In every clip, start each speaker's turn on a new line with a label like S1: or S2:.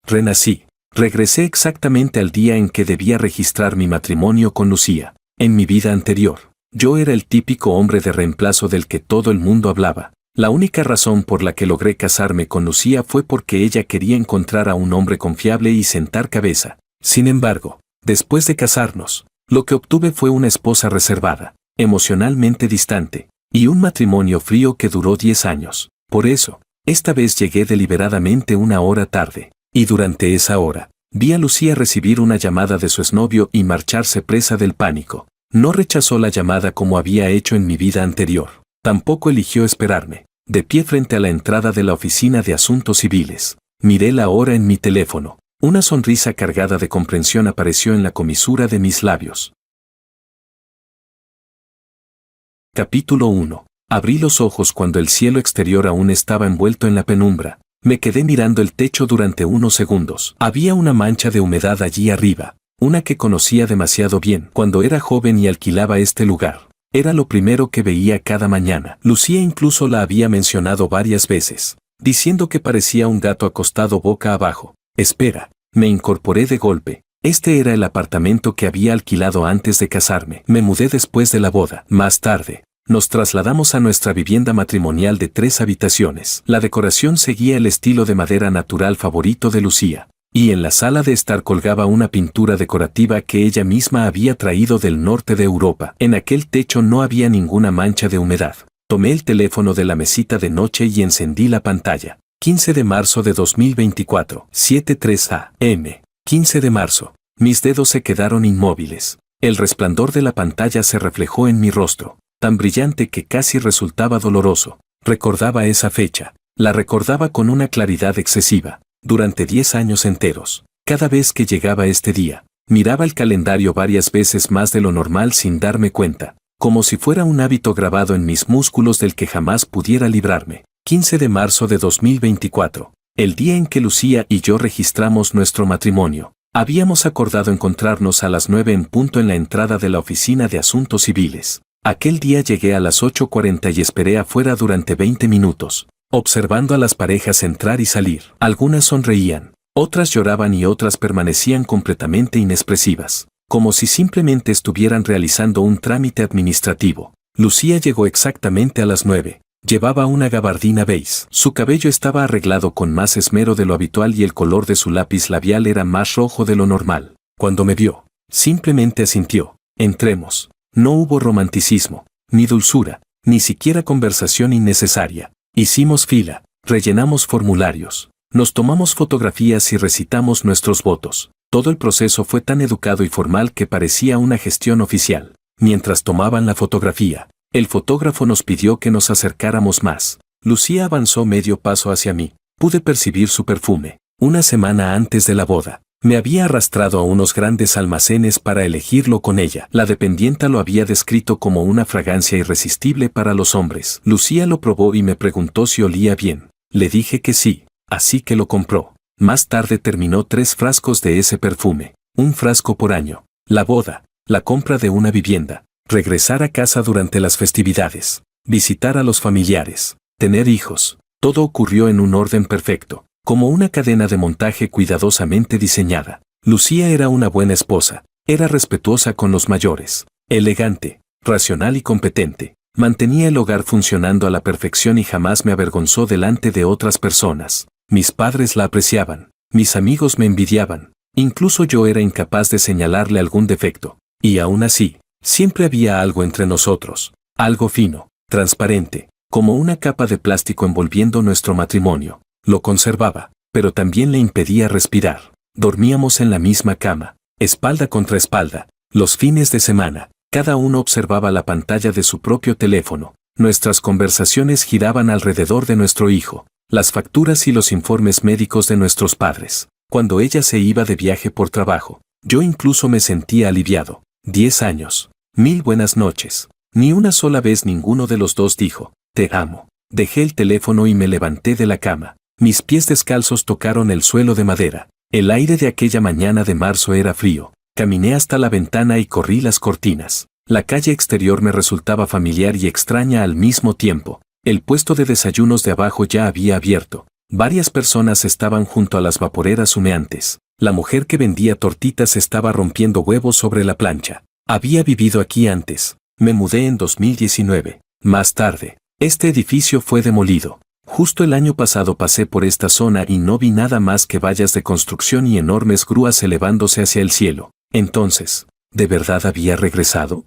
S1: Renací. Regresé exactamente al día en que debía registrar mi matrimonio con Lucía. En mi vida anterior, yo era el típico hombre de reemplazo del que todo el mundo hablaba. La única razón por la que logré casarme con Lucía fue porque ella quería encontrar a un hombre confiable y sentar cabeza. Sin embargo, después de casarnos, lo que obtuve fue una esposa reservada, emocionalmente distante, y un matrimonio frío que duró 10 años. Por eso, esta vez llegué deliberadamente una hora tarde, y durante esa hora, vi a Lucía recibir una llamada de su exnovio y marcharse presa del pánico. No rechazó la llamada como había hecho en mi vida anterior. Tampoco eligió esperarme, de pie frente a la entrada de la oficina de asuntos civiles. Miré la hora en mi teléfono. Una sonrisa cargada de comprensión apareció en la comisura de mis labios. Capítulo 1. Abrí los ojos cuando el cielo exterior aún estaba envuelto en la penumbra. Me quedé mirando el techo durante unos segundos. Había una mancha de humedad allí arriba, una que conocía demasiado bien cuando era joven y alquilaba este lugar. Era lo primero que veía cada mañana. Lucía incluso la había mencionado varias veces, diciendo que parecía un gato acostado boca abajo. Espera, me incorporé de golpe. Este era el apartamento que había alquilado antes de casarme. Me mudé después de la boda. Más tarde, nos trasladamos a nuestra vivienda matrimonial de 3 habitaciones. La decoración seguía el estilo de madera natural favorito de Lucía, y en la sala de estar colgaba una pintura decorativa que ella misma había traído del norte de Europa. En aquel techo no había ninguna mancha de humedad. Tomé el teléfono de la mesita de noche y encendí la pantalla. 15 de marzo de 2024, 7:03 a.m. 15 de marzo. Mis dedos se quedaron inmóviles. El resplandor de la pantalla se reflejó en mi rostro, tan brillante que casi resultaba doloroso. Recordaba esa fecha. La recordaba con una claridad excesiva. Durante 10 años enteros, cada vez que llegaba este día, miraba el calendario varias veces más de lo normal sin darme cuenta, como si fuera un hábito grabado en mis músculos del que jamás pudiera librarme. 15 de marzo de 2024, el día en que Lucía y yo registramos nuestro matrimonio. Habíamos acordado encontrarnos a las 9 en punto en la entrada de la oficina de asuntos civiles. Aquel día llegué a las 8:40 y esperé afuera durante 20 minutos. Observando a las parejas entrar y salir. Algunas sonreían, otras lloraban y otras permanecían completamente inexpresivas, como si simplemente estuvieran realizando un trámite administrativo. Lucía llegó exactamente a las 9. Llevaba una gabardina beige. Su cabello estaba arreglado con más esmero de lo habitual y el color de su lápiz labial era más rojo de lo normal. Cuando me vio, simplemente asintió. Entremos. No hubo romanticismo, ni dulzura, ni siquiera conversación innecesaria. Hicimos fila, rellenamos formularios, nos tomamos fotografías y recitamos nuestros votos. Todo el proceso fue tan educado y formal que parecía una gestión oficial. Mientras tomaban la fotografía, el fotógrafo nos pidió que nos acercáramos más. Lucía avanzó medio paso hacia mí. Pude percibir su perfume. Una semana antes de la boda, me había arrastrado a unos grandes almacenes para elegirlo con ella. La dependienta lo había descrito como una fragancia irresistible para los hombres. Lucía lo probó y me preguntó si olía bien. Le dije que sí, así que lo compró. Más tarde terminó 3 frascos de ese perfume, un frasco por año. La boda, la compra de una vivienda, regresar a casa durante las festividades, visitar a los familiares, tener hijos. Todo ocurrió en un orden perfecto, como una cadena de montaje cuidadosamente diseñada. Lucía era una buena esposa, era respetuosa con los mayores, elegante, racional y competente. Mantenía el hogar funcionando a la perfección y jamás me avergonzó delante de otras personas. Mis padres la apreciaban, mis amigos me envidiaban, incluso yo era incapaz de señalarle algún defecto. Y aún así, siempre había algo entre nosotros, algo fino, transparente, como una capa de plástico envolviendo nuestro matrimonio. Lo conservaba, pero también le impedía respirar. Dormíamos en la misma cama, espalda contra espalda. Los fines de semana, cada uno observaba la pantalla de su propio teléfono. Nuestras conversaciones giraban alrededor de nuestro hijo, las facturas y los informes médicos de nuestros padres. Cuando ella se iba de viaje por trabajo, yo incluso me sentía aliviado. 10 años, 1000 buenas noches. Ni una sola vez ninguno de los dos dijo, te amo. Dejé el teléfono y me levanté de la cama. Mis pies descalzos tocaron el suelo de madera. El aire de aquella mañana de marzo era frío. Caminé hasta la ventana y corrí las cortinas. La calle exterior me resultaba familiar y extraña al mismo tiempo. El puesto de desayunos de abajo ya había abierto. Varias personas estaban junto a las vaporeras humeantes. La mujer que vendía tortitas estaba rompiendo huevos sobre la plancha. Había vivido aquí antes. Me mudé en 2019. Más tarde, este edificio fue demolido. Justo el año pasado pasé por esta zona y no vi nada más que vallas de construcción y enormes grúas elevándose hacia el cielo. Entonces, ¿de verdad había regresado?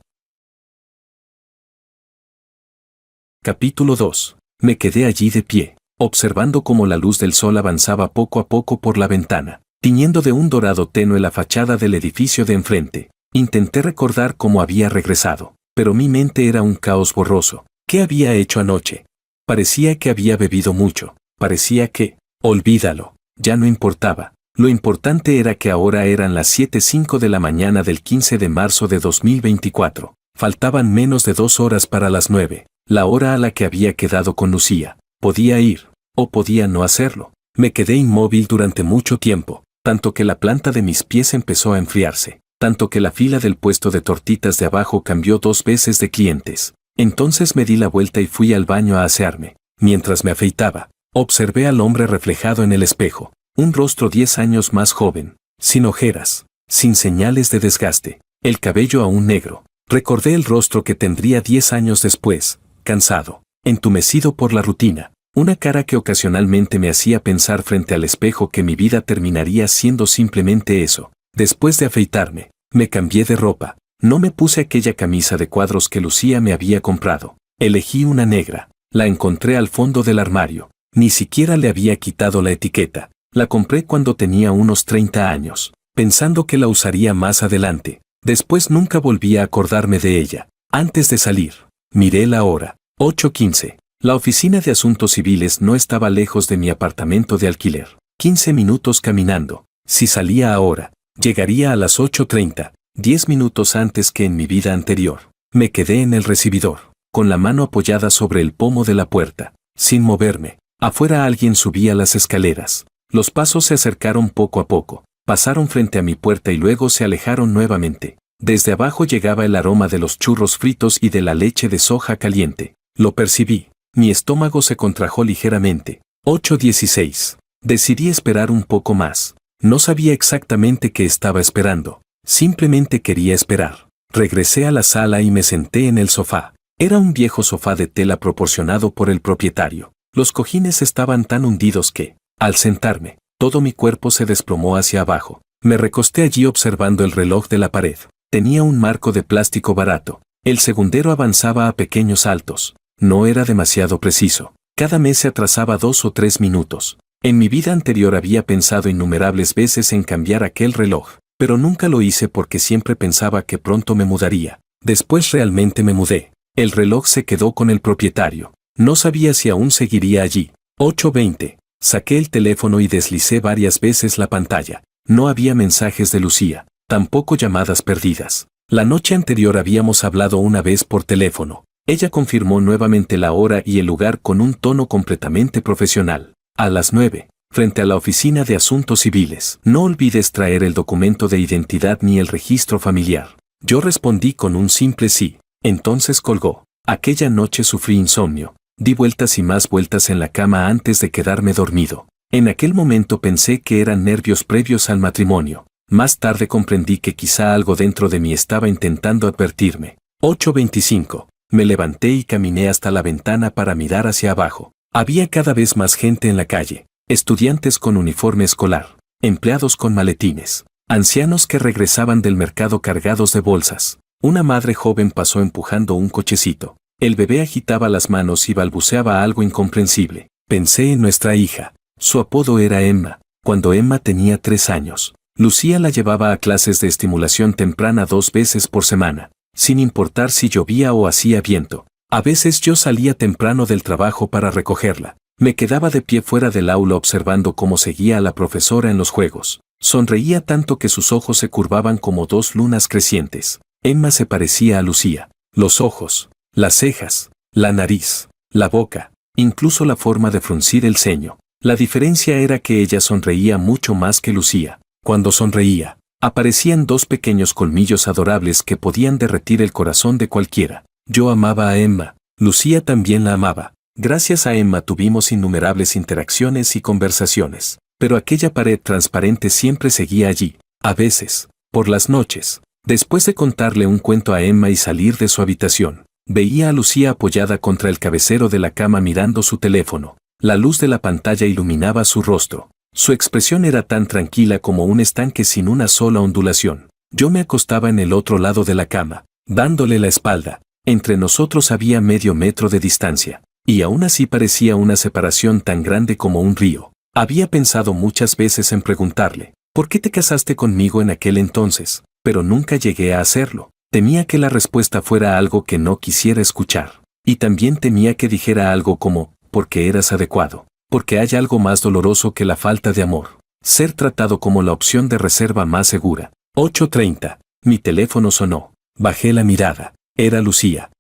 S1: Capítulo 2. Me quedé allí de pie, observando cómo la luz del sol avanzaba poco a poco por la ventana, tiñendo de un dorado tenue la fachada del edificio de enfrente. Intenté recordar cómo había regresado, pero mi mente era un caos borroso. ¿Qué había hecho anoche? Parecía que había bebido mucho. Parecía que, olvídalo, ya no importaba. Lo importante era que ahora eran las 7:05 de la mañana del 15 de marzo de 2024. Faltaban menos de 2 horas para las 9, la hora a la que había quedado con Lucía. Podía ir, o podía no hacerlo. Me quedé inmóvil durante mucho tiempo, tanto que la planta de mis pies empezó a enfriarse, tanto que la fila del puesto de tortitas de abajo cambió 2 veces de clientes. Entonces me di la vuelta y fui al baño a asearme. Mientras me afeitaba, observé al hombre reflejado en el espejo, un rostro 10 años más joven, sin ojeras, sin señales de desgaste, el cabello aún negro. Recordé el rostro que tendría 10 años después, cansado, entumecido por la rutina, una cara que ocasionalmente me hacía pensar frente al espejo que mi vida terminaría siendo simplemente eso. Después de afeitarme, me cambié de ropa. No me puse aquella camisa de cuadros que Lucía me había comprado. Elegí una negra. La encontré al fondo del armario. Ni siquiera le había quitado la etiqueta. La compré cuando tenía unos 30 años, pensando que la usaría más adelante. Después nunca volví a acordarme de ella. Antes de salir, miré la hora. 8:15. La oficina de asuntos civiles no estaba lejos de mi apartamento de alquiler. 15 minutos caminando. Si salía ahora, llegaría a las 8:30. 10 minutos antes que en mi vida anterior. Me quedé en el recibidor, con la mano apoyada sobre el pomo de la puerta, sin moverme. Afuera alguien subía las escaleras. Los pasos se acercaron poco a poco, pasaron frente a mi puerta y luego se alejaron nuevamente. Desde abajo llegaba el aroma de los churros fritos y de la leche de soja caliente. Lo percibí. Mi estómago se contrajo ligeramente. 8:16. Decidí esperar un poco más. No sabía exactamente qué estaba esperando. Simplemente quería esperar. Regresé a la sala y me senté en el sofá. Era un viejo sofá de tela proporcionado por el propietario. Los cojines estaban tan hundidos que, al sentarme, todo mi cuerpo se desplomó hacia abajo. Me recosté allí observando el reloj de la pared. Tenía un marco de plástico barato. El segundero avanzaba a pequeños saltos. No era demasiado preciso. Cada mes se atrasaba 2 o 3 minutos. En mi vida anterior había pensado innumerables veces en cambiar aquel reloj. Pero nunca lo hice porque siempre pensaba que pronto me mudaría. Después realmente me mudé. El reloj se quedó con el propietario. No sabía si aún seguiría allí. 8:20. Saqué el teléfono y deslicé varias veces la pantalla. No había mensajes de Lucía, tampoco llamadas perdidas. La noche anterior habíamos hablado una vez por teléfono. Ella confirmó nuevamente la hora y el lugar con un tono completamente profesional. A las 9. Frente a la oficina de asuntos civiles. No olvides traer el documento de identidad ni el registro familiar. Yo respondí con un simple sí. Entonces colgó. Aquella noche sufrí insomnio. Di vueltas y más vueltas en la cama antes de quedarme dormido. En aquel momento pensé que eran nervios previos al matrimonio. Más tarde comprendí que quizá algo dentro de mí estaba intentando advertirme. 8:25. Me levanté y caminé hasta la ventana para mirar hacia abajo. Había cada vez más gente en la calle. Estudiantes con uniforme escolar, empleados con maletines, ancianos que regresaban del mercado cargados de bolsas. Una madre joven pasó empujando un cochecito. El bebé agitaba las manos y balbuceaba algo incomprensible. Pensé en nuestra hija. Su apodo era Emma, cuando Emma tenía 3 años. Lucía la llevaba a clases de estimulación temprana 2 veces por semana, sin importar si llovía o hacía viento. A veces yo salía temprano del trabajo para recogerla. Me quedaba de pie fuera del aula observando cómo seguía a la profesora en los juegos. Sonreía tanto que sus ojos se curvaban como 2 lunas crecientes. Emma se parecía a Lucía. Los ojos, las cejas, la nariz, la boca, incluso la forma de fruncir el ceño. La diferencia era que ella sonreía mucho más que Lucía. Cuando sonreía, aparecían 2 pequeños colmillos adorables que podían derretir el corazón de cualquiera. Yo amaba a Emma. Lucía también la amaba. Gracias a Emma tuvimos innumerables interacciones y conversaciones, pero aquella pared transparente siempre seguía allí, a veces, por las noches. Después de contarle un cuento a Emma y salir de su habitación, veía a Lucía apoyada contra el cabecero de la cama mirando su teléfono. La luz de la pantalla iluminaba su rostro. Su expresión era tan tranquila como un estanque sin una sola ondulación. Yo me acostaba en el otro lado de la cama, dándole la espalda. Entre nosotros había medio metro de distancia, y aún así parecía una separación tan grande como un río. Había pensado muchas veces en preguntarle, ¿por qué te casaste conmigo en aquel entonces? Pero nunca llegué a hacerlo. Temía que la respuesta fuera algo que no quisiera escuchar. Y también temía que dijera algo como, porque eras adecuado. Porque hay algo más doloroso que la falta de amor. Ser tratado como la opción de reserva más segura. 8:30. Mi teléfono sonó. Bajé la mirada. Era Lucía.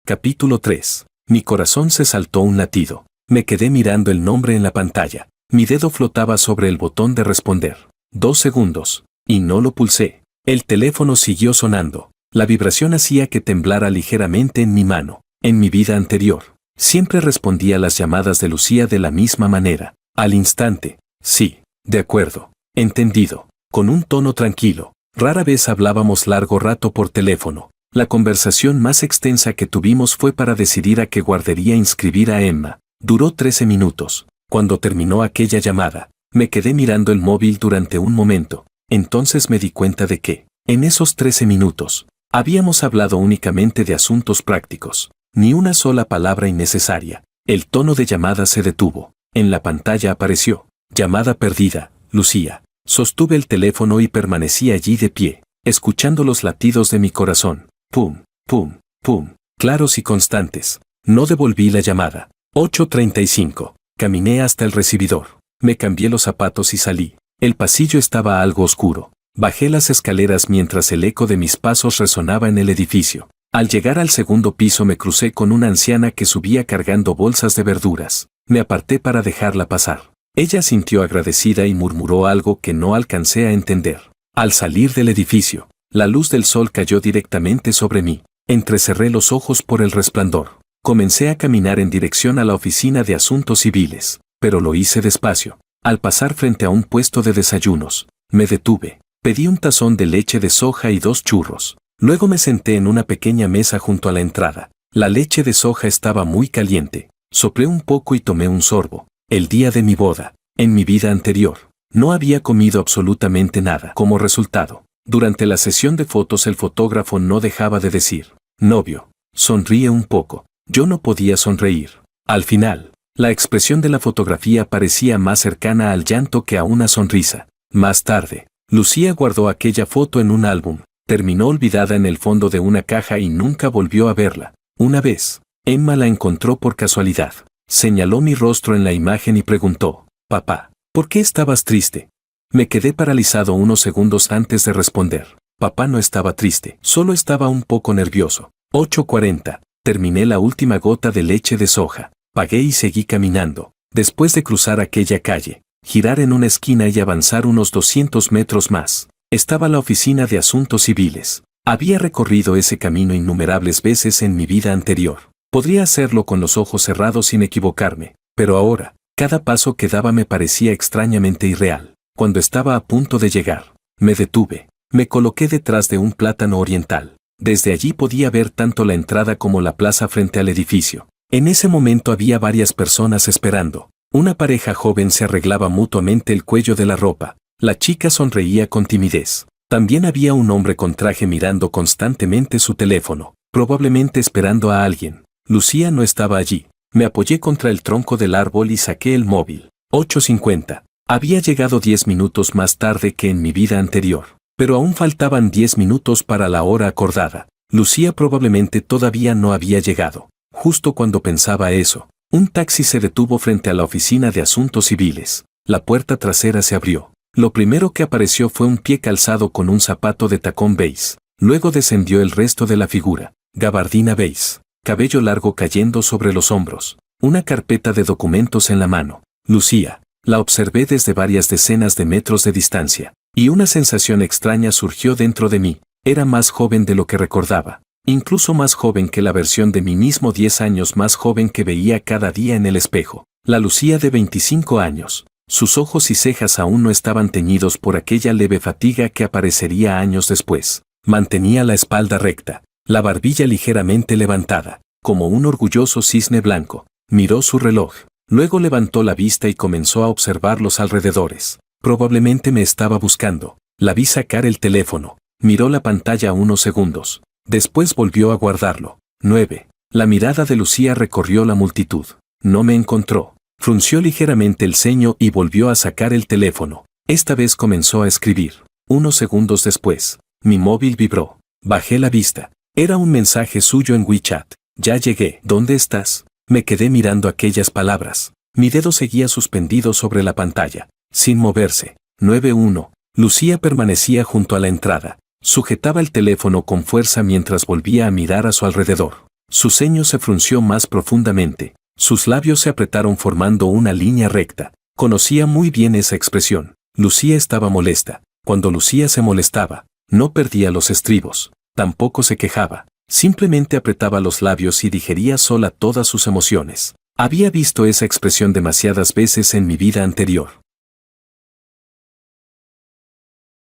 S1: Capítulo 3. Mi corazón se saltó un latido. Me quedé mirando el nombre en la pantalla. Mi dedo flotaba sobre el botón de responder. 2 segundos. Y no lo pulsé. El teléfono siguió sonando. La vibración hacía que temblara ligeramente en mi mano. En mi vida anterior, siempre respondía a las llamadas de Lucía de la misma manera. Al instante. Sí, de acuerdo. Entendido. Con un tono tranquilo. Rara vez hablábamos largo rato por teléfono. La conversación más extensa que tuvimos fue para decidir a qué guardería inscribir a Emma. Duró 13 minutos. Cuando terminó aquella llamada, me quedé mirando el móvil durante un momento. Entonces me di cuenta de que, en esos 13 minutos, habíamos hablado únicamente de asuntos prácticos. Ni una sola palabra innecesaria. El tono de llamada se detuvo. En la pantalla apareció, llamada perdida, Lucía. Sostuve el teléfono y permanecí allí de pie, escuchando los latidos de mi corazón. Pum, pum, pum, claros y constantes. No devolví la llamada. 8:35. Caminé hasta el recibidor. Me cambié los zapatos y salí. El pasillo estaba algo oscuro. Bajé las escaleras mientras el eco de mis pasos resonaba en el edificio. Al llegar al segundo piso me crucé con una anciana que subía cargando bolsas de verduras. Me aparté para dejarla pasar. Ella sintió agradecida y murmuró algo que no alcancé a entender. Al salir del edificio, la luz del sol cayó directamente sobre mí. Entrecerré los ojos por el resplandor. Comencé a caminar en dirección a la oficina de asuntos civiles, pero lo hice despacio. Al pasar frente a un puesto de desayunos, me detuve. Pedí un tazón de leche de soja y 2 churros. Luego me senté en una pequeña mesa junto a la entrada. La leche de soja estaba muy caliente. Soplé un poco y tomé un sorbo. El día de mi boda, en mi vida anterior, no había comido absolutamente nada. Como resultado, durante la sesión de fotos el fotógrafo no dejaba de decir, novio, sonríe un poco. Yo no podía sonreír. Al final, la expresión de la fotografía parecía más cercana al llanto que a una sonrisa. Más tarde, Lucía guardó aquella foto en un álbum. Terminó olvidada en el fondo de una caja y nunca volvió a verla. Una vez, Emma la encontró por casualidad. Señaló mi rostro en la imagen y preguntó, papá, ¿por qué estabas triste? Me quedé paralizado unos segundos antes de responder. Papá no estaba triste, solo estaba un poco nervioso. 8:40. Terminé la última gota de leche de soja. Pagué y seguí caminando. Después de cruzar aquella calle, girar en una esquina y avanzar unos 200 metros más, estaba la oficina de asuntos civiles. Había recorrido ese camino innumerables veces en mi vida anterior. Podría hacerlo con los ojos cerrados sin equivocarme, pero ahora, cada paso que daba me parecía extrañamente irreal. Cuando estaba a punto de llegar, me detuve. Me coloqué detrás de un plátano oriental. Desde allí podía ver tanto la entrada como la plaza frente al edificio. En ese momento había varias personas esperando. Una pareja joven se arreglaba mutuamente el cuello de la ropa. La chica sonreía con timidez. También había un hombre con traje mirando constantemente su teléfono, probablemente esperando a alguien. Lucía no estaba allí. Me apoyé contra el tronco del árbol y saqué el móvil. 8:50. Había llegado 10 minutos más tarde que en mi vida anterior. Pero aún faltaban 10 minutos para la hora acordada. Lucía probablemente todavía no había llegado. Justo cuando pensaba eso, un taxi se detuvo frente a la oficina de asuntos civiles. La puerta trasera se abrió. Lo primero que apareció fue un pie calzado con un zapato de tacón beige. Luego descendió el resto de la figura. Gabardina beige, cabello largo cayendo sobre los hombros, una carpeta de documentos en la mano. Lucía. La observé desde varias decenas de metros de distancia, y una sensación extraña surgió dentro de mí. Era más joven de lo que recordaba. incluso más joven que la versión de mí mismo 10 años más joven que veía cada día en el espejo. La Lucía de 25 años. Sus ojos y cejas aún no estaban teñidos por aquella leve fatiga que aparecería años después. Mantenía la espalda recta, la barbilla ligeramente levantada, como un orgulloso cisne blanco. Miró su reloj. Luego levantó la vista y comenzó a observar los alrededores. Probablemente me estaba buscando. La vi sacar el teléfono. Miró la pantalla unos segundos. Después volvió a guardarlo. 9. La mirada de Lucía recorrió la multitud. No me encontró. Frunció ligeramente el ceño y volvió a sacar el teléfono. Esta vez comenzó a escribir. Unos segundos después, mi móvil vibró. Bajé la vista. Era un mensaje suyo en WeChat. Ya llegué. ¿Dónde estás? Me quedé mirando aquellas palabras. Mi dedo seguía suspendido sobre la pantalla, sin moverse. 9-1. Lucía permanecía junto a la entrada. Sujetaba el teléfono con fuerza mientras volvía a mirar a su alrededor. Su ceño se frunció más profundamente. Sus labios se apretaron formando una línea recta. Conocía muy bien esa expresión. Lucía estaba molesta. Cuando Lucía se molestaba, no perdía los estribos. Tampoco se quejaba. Simplemente apretaba los labios y digería sola todas sus emociones. Había visto esa expresión demasiadas veces en mi vida anterior.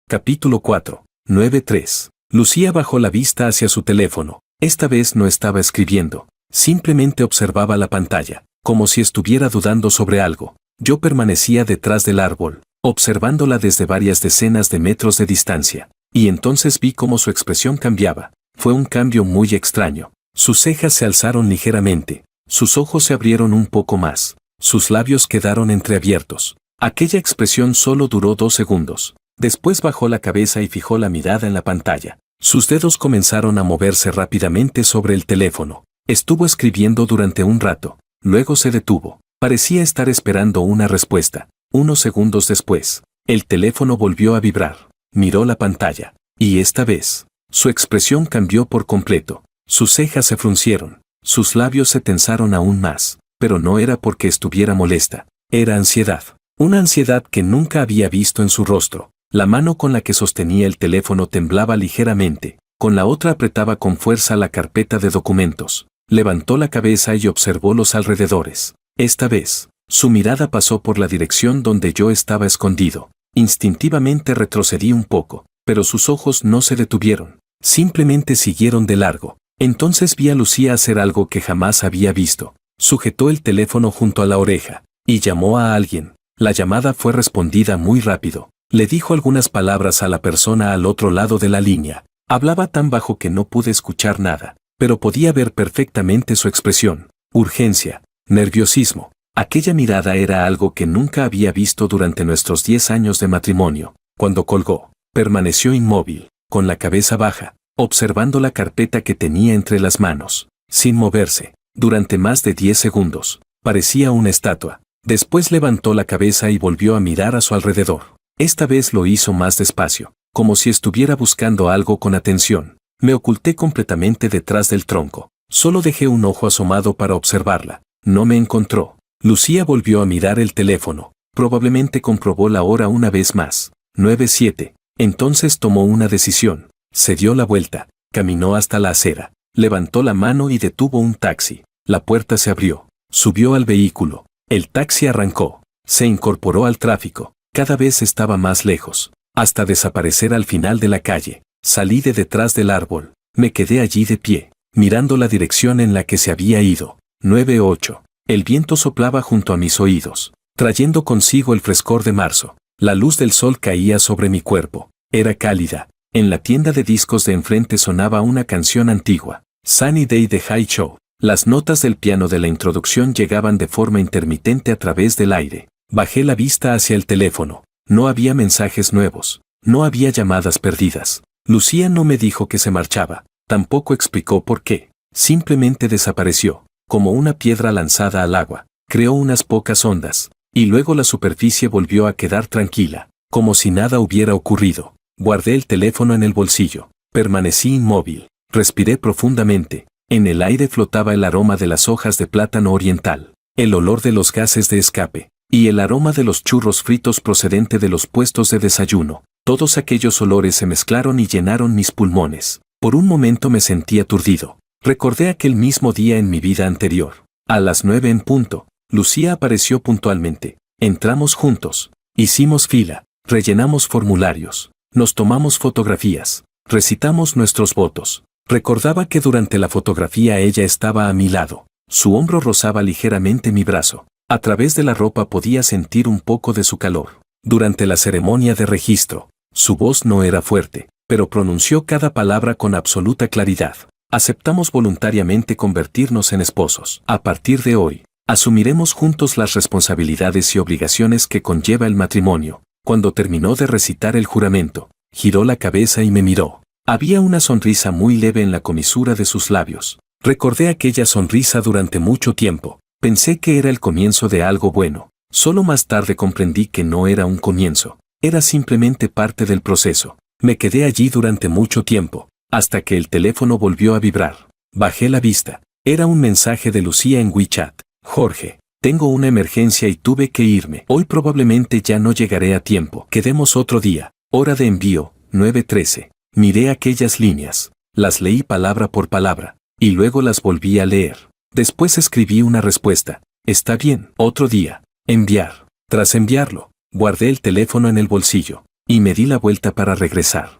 S1: Capítulo 4. 9-3. Lucía bajó la vista hacia su teléfono. Esta vez no estaba escribiendo. Simplemente observaba la pantalla, como si estuviera dudando sobre algo. Yo permanecía detrás del árbol, observándola desde varias decenas de metros de distancia. Y entonces vi cómo su expresión cambiaba. Fue un cambio muy extraño. Sus cejas se alzaron ligeramente. Sus ojos se abrieron un poco más. Sus labios quedaron entreabiertos. Aquella expresión solo duró 2 segundos. Después bajó la cabeza y fijó la mirada en la pantalla. Sus dedos comenzaron a moverse rápidamente sobre el teléfono. Estuvo escribiendo durante un rato. Luego se detuvo. Parecía estar esperando una respuesta. Unos segundos después, el teléfono volvió a vibrar. Miró la pantalla. Y esta vez, su expresión cambió por completo. Sus cejas se fruncieron. Sus labios se tensaron aún más. Pero no era porque estuviera molesta. Era ansiedad. Una ansiedad que nunca había visto en su rostro. La mano con la que sostenía el teléfono temblaba ligeramente. Con la otra apretaba con fuerza la carpeta de documentos. Levantó la cabeza y observó los alrededores. Esta vez, su mirada pasó por la dirección donde yo estaba escondido. Instintivamente retrocedí un poco, pero sus ojos no se detuvieron. Simplemente siguieron de largo. Entonces vi a Lucía hacer algo que jamás había visto. Sujetó el teléfono junto a la oreja y llamó a alguien. La llamada fue respondida muy rápido. Le dijo algunas palabras a la persona al otro lado de la línea. Hablaba tan bajo que no pude escuchar nada, pero podía ver perfectamente su expresión. Urgencia, nerviosismo. Aquella mirada era algo que nunca había visto durante nuestros 10 años de matrimonio. Cuando colgó, permaneció inmóvil, con la cabeza baja, observando la carpeta que tenía entre las manos, sin moverse, durante más de 10 segundos. Parecía una estatua. Después levantó la cabeza y volvió a mirar a su alrededor. Esta vez lo hizo más despacio, como si estuviera buscando algo con atención. Me oculté completamente detrás del tronco. Solo dejé un ojo asomado para observarla. No me encontró. Lucía volvió a mirar el teléfono. Probablemente comprobó la hora una vez más. 9-7. Entonces tomó una decisión. Se dio la vuelta. Caminó hasta la acera. Levantó la mano y detuvo un taxi. La puerta se abrió. Subió al vehículo. El taxi arrancó. Se incorporó al tráfico. Cada vez estaba más lejos, hasta desaparecer al final de la calle. Salí de detrás del árbol. Me quedé allí de pie, mirando la dirección en la que se había ido. 9-8. El viento soplaba junto a mis oídos, trayendo consigo el frescor de marzo. La luz del sol caía sobre mi cuerpo. Era cálida. En la tienda de discos de enfrente sonaba una canción antigua, Sunny Day de High Show. Las notas del piano de la introducción llegaban de forma intermitente a través del aire. Bajé la vista hacia el teléfono. No había mensajes nuevos. No había llamadas perdidas. Lucía no me dijo que se marchaba. Tampoco explicó por qué. Simplemente desapareció, como una piedra lanzada al agua. Creó unas pocas ondas, y luego la superficie volvió a quedar tranquila, como si nada hubiera ocurrido. Guardé el teléfono en el bolsillo. Permanecí inmóvil. Respiré profundamente. En el aire flotaba el aroma de las hojas de plátano oriental, el olor de los gases de escape, y el aroma de los churros fritos procedente de los puestos de desayuno. Todos aquellos olores se mezclaron y llenaron mis pulmones. Por un momento me sentí aturdido. Recordé aquel mismo día en mi vida anterior. A las 9 en punto, Lucía apareció puntualmente. Entramos juntos. Hicimos fila. Rellenamos formularios. Nos tomamos fotografías. Recitamos nuestros votos. Recordaba que durante la fotografía ella estaba a mi lado. Su hombro rozaba ligeramente mi brazo. A través de la ropa podía sentir un poco de su calor. Durante la ceremonia de registro, su voz no era fuerte, pero pronunció cada palabra con absoluta claridad. Aceptamos voluntariamente convertirnos en esposos. A partir de hoy, asumiremos juntos las responsabilidades y obligaciones que conlleva el matrimonio. Cuando terminó de recitar el juramento, giró la cabeza y me miró. Había una sonrisa muy leve en la comisura de sus labios. Recordé aquella sonrisa durante mucho tiempo. Pensé que era el comienzo de algo bueno. Solo más tarde comprendí que no era un comienzo. Era simplemente parte del proceso. Me quedé allí durante mucho tiempo, hasta que el teléfono volvió a vibrar. Bajé la vista. Era un mensaje de Lucía en WeChat. Jorge, tengo una emergencia y tuve que irme. Hoy probablemente ya no llegaré a tiempo. Quedemos otro día. Hora de envío, 9:13. Miré aquellas líneas. Las leí palabra por palabra, y luego las volví a leer. Después escribí una respuesta. Está bien. Otro día. Enviar. Tras enviarlo, guardé el teléfono en el bolsillo, y me di la vuelta para regresar.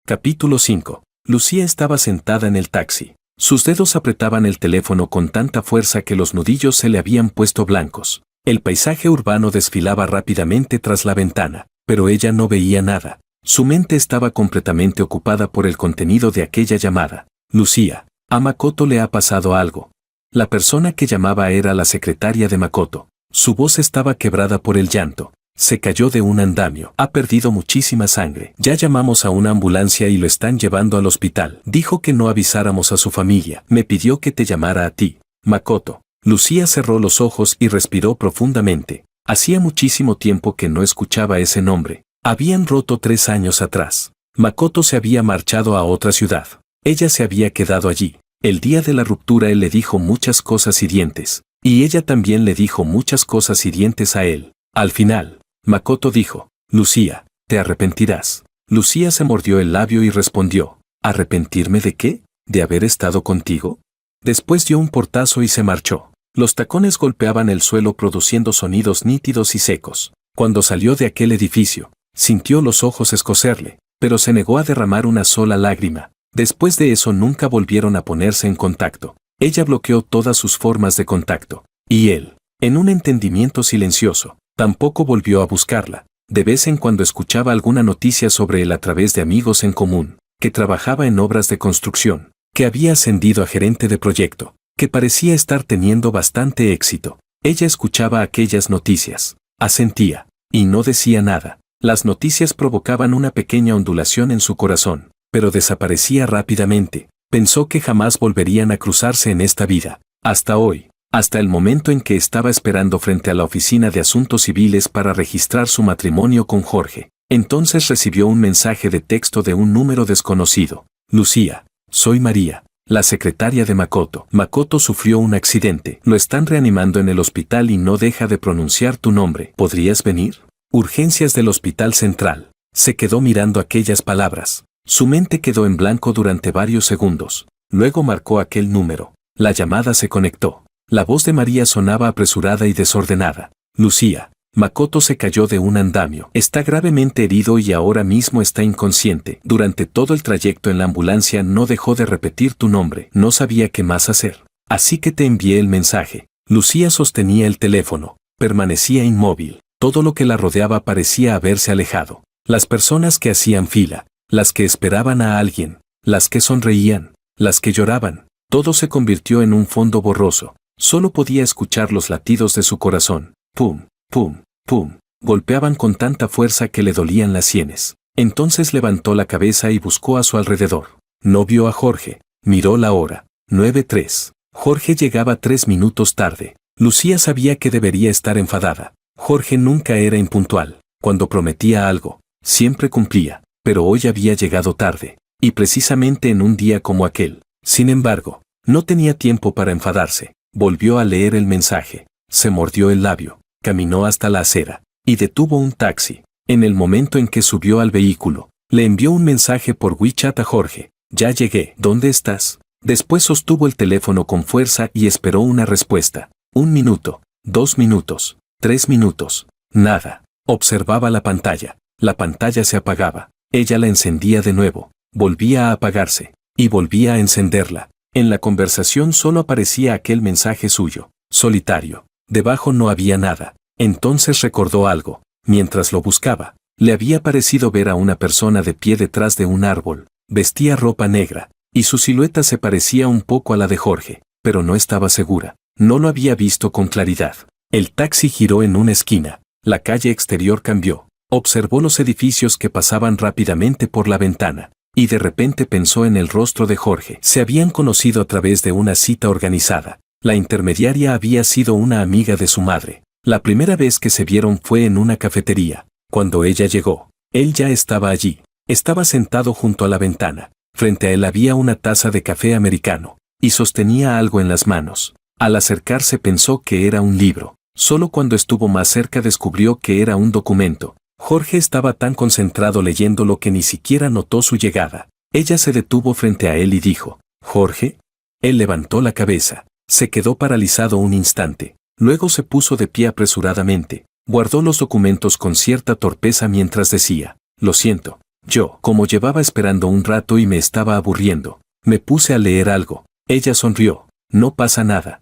S1: Capítulo 5. Lucía estaba sentada en el taxi. Sus dedos apretaban el teléfono con tanta fuerza que los nudillos se le habían puesto blancos. El paisaje urbano desfilaba rápidamente tras la ventana, pero ella no veía nada. Su mente estaba completamente ocupada por el contenido de aquella llamada. Lucía, a Makoto le ha pasado algo. La persona que llamaba era la secretaria de Makoto. Su voz estaba quebrada por el llanto. Se cayó de un andamio. Ha perdido muchísima sangre. Ya llamamos a una ambulancia y lo están llevando al hospital. Dijo que no avisáramos a su familia. Me pidió que te llamara a ti, Makoto. Lucía cerró los ojos y respiró profundamente. Hacía muchísimo tiempo que no escuchaba ese nombre. Habían roto 3 años atrás. Makoto se había marchado a otra ciudad. Ella se había quedado allí. El día de la ruptura él le dijo muchas cosas hirientes. Y ella también le dijo muchas cosas hirientes a él. Al final, Makoto dijo, Lucía, te arrepentirás. Lucía se mordió el labio y respondió, ¿arrepentirme de qué? ¿De haber estado contigo? Después dio un portazo y se marchó. Los tacones golpeaban el suelo produciendo sonidos nítidos y secos. Cuando salió de aquel edificio, sintió los ojos escocerle, pero se negó a derramar una sola lágrima. Después de eso nunca volvieron a ponerse en contacto. Ella bloqueó todas sus formas de contacto. Y él, en un entendimiento silencioso, tampoco volvió a buscarla. De vez en cuando escuchaba alguna noticia sobre él a través de amigos en común, que trabajaba en obras de construcción, que había ascendido a gerente de proyecto, que parecía estar teniendo bastante éxito. Ella escuchaba aquellas noticias, asentía, y no decía nada. Las noticias provocaban una pequeña ondulación en su corazón, pero desaparecía rápidamente. Pensó que jamás volverían a cruzarse en esta vida, hasta hoy, hasta el momento en que estaba esperando frente a la oficina de asuntos civiles para registrar su matrimonio con Jorge. Entonces recibió un mensaje de texto de un número desconocido. Lucía, soy María, la secretaria de Makoto. Makoto sufrió un accidente. Lo están reanimando en el hospital y no deja de pronunciar tu nombre. ¿Podrías venir? Urgencias del Hospital Central. Se quedó mirando aquellas palabras. Su mente quedó en blanco durante varios segundos. Luego marcó aquel número. La llamada se conectó. La voz de María sonaba apresurada y desordenada. Lucía, Makoto se cayó de un andamio. Está gravemente herido y ahora mismo está inconsciente. Durante todo el trayecto en la ambulancia no dejó de repetir tu nombre. No sabía qué más hacer. Así que te envié el mensaje. Lucía sostenía el teléfono. Permanecía inmóvil. Todo lo que la rodeaba parecía haberse alejado. Las personas que hacían fila, las que esperaban a alguien, las que sonreían, las que lloraban, todo se convirtió en un fondo borroso. Solo podía escuchar los latidos de su corazón. Pum, pum, pum. Golpeaban con tanta fuerza que le dolían las sienes. Entonces levantó la cabeza y buscó a su alrededor. No vio a Jorge. Miró la hora. 9:03. Jorge llegaba 3 minutos tarde. Lucía sabía que debería estar enfadada. Jorge nunca era impuntual. Cuando prometía algo, siempre cumplía. Pero hoy había llegado tarde. Y precisamente en un día como aquel. Sin embargo, no tenía tiempo para enfadarse. Volvió a leer el mensaje. Se mordió el labio. Caminó hasta la acera. Y detuvo un taxi. En el momento en que subió al vehículo, Le envió un mensaje por WeChat a Jorge. Ya llegué. ¿Dónde estás? Después sostuvo el teléfono con fuerza y esperó una respuesta. 1 minuto, 2 minutos, 3 minutos. Nada. Observaba la pantalla. La pantalla se apagaba. Ella la encendía de nuevo. Volvía a apagarse. Y volvía a encenderla. En la conversación solo aparecía aquel mensaje suyo. Solitario. Debajo no había nada. Entonces recordó algo. Mientras lo buscaba, le había parecido ver a una persona de pie detrás de un árbol. Vestía ropa negra, y su silueta se parecía un poco a la de Jorge, pero no estaba segura. No lo había visto con claridad. El taxi giró en una esquina. La calle exterior cambió. Observó los edificios que pasaban rápidamente por la ventana, y de repente pensó en el rostro de Jorge. Se habían conocido a través de una cita organizada. La intermediaria había sido una amiga de su madre. La primera vez que se vieron fue en una cafetería. Cuando ella llegó, él ya estaba allí. Estaba sentado junto a la ventana. Frente a él había una taza de café americano, y sostenía algo en las manos. Al acercarse pensó que era un libro. Solo cuando estuvo más cerca descubrió que era un documento. Jorge estaba tan concentrado leyéndolo que ni siquiera notó su llegada. Ella se detuvo frente a él y dijo, «¿Jorge?» Él levantó la cabeza. Se quedó paralizado un instante. Luego se puso de pie apresuradamente. Guardó los documentos con cierta torpeza mientras decía, «Lo siento. Yo, como llevaba esperando un rato y me estaba aburriendo, me puse a leer algo». Ella sonrió. «No pasa nada».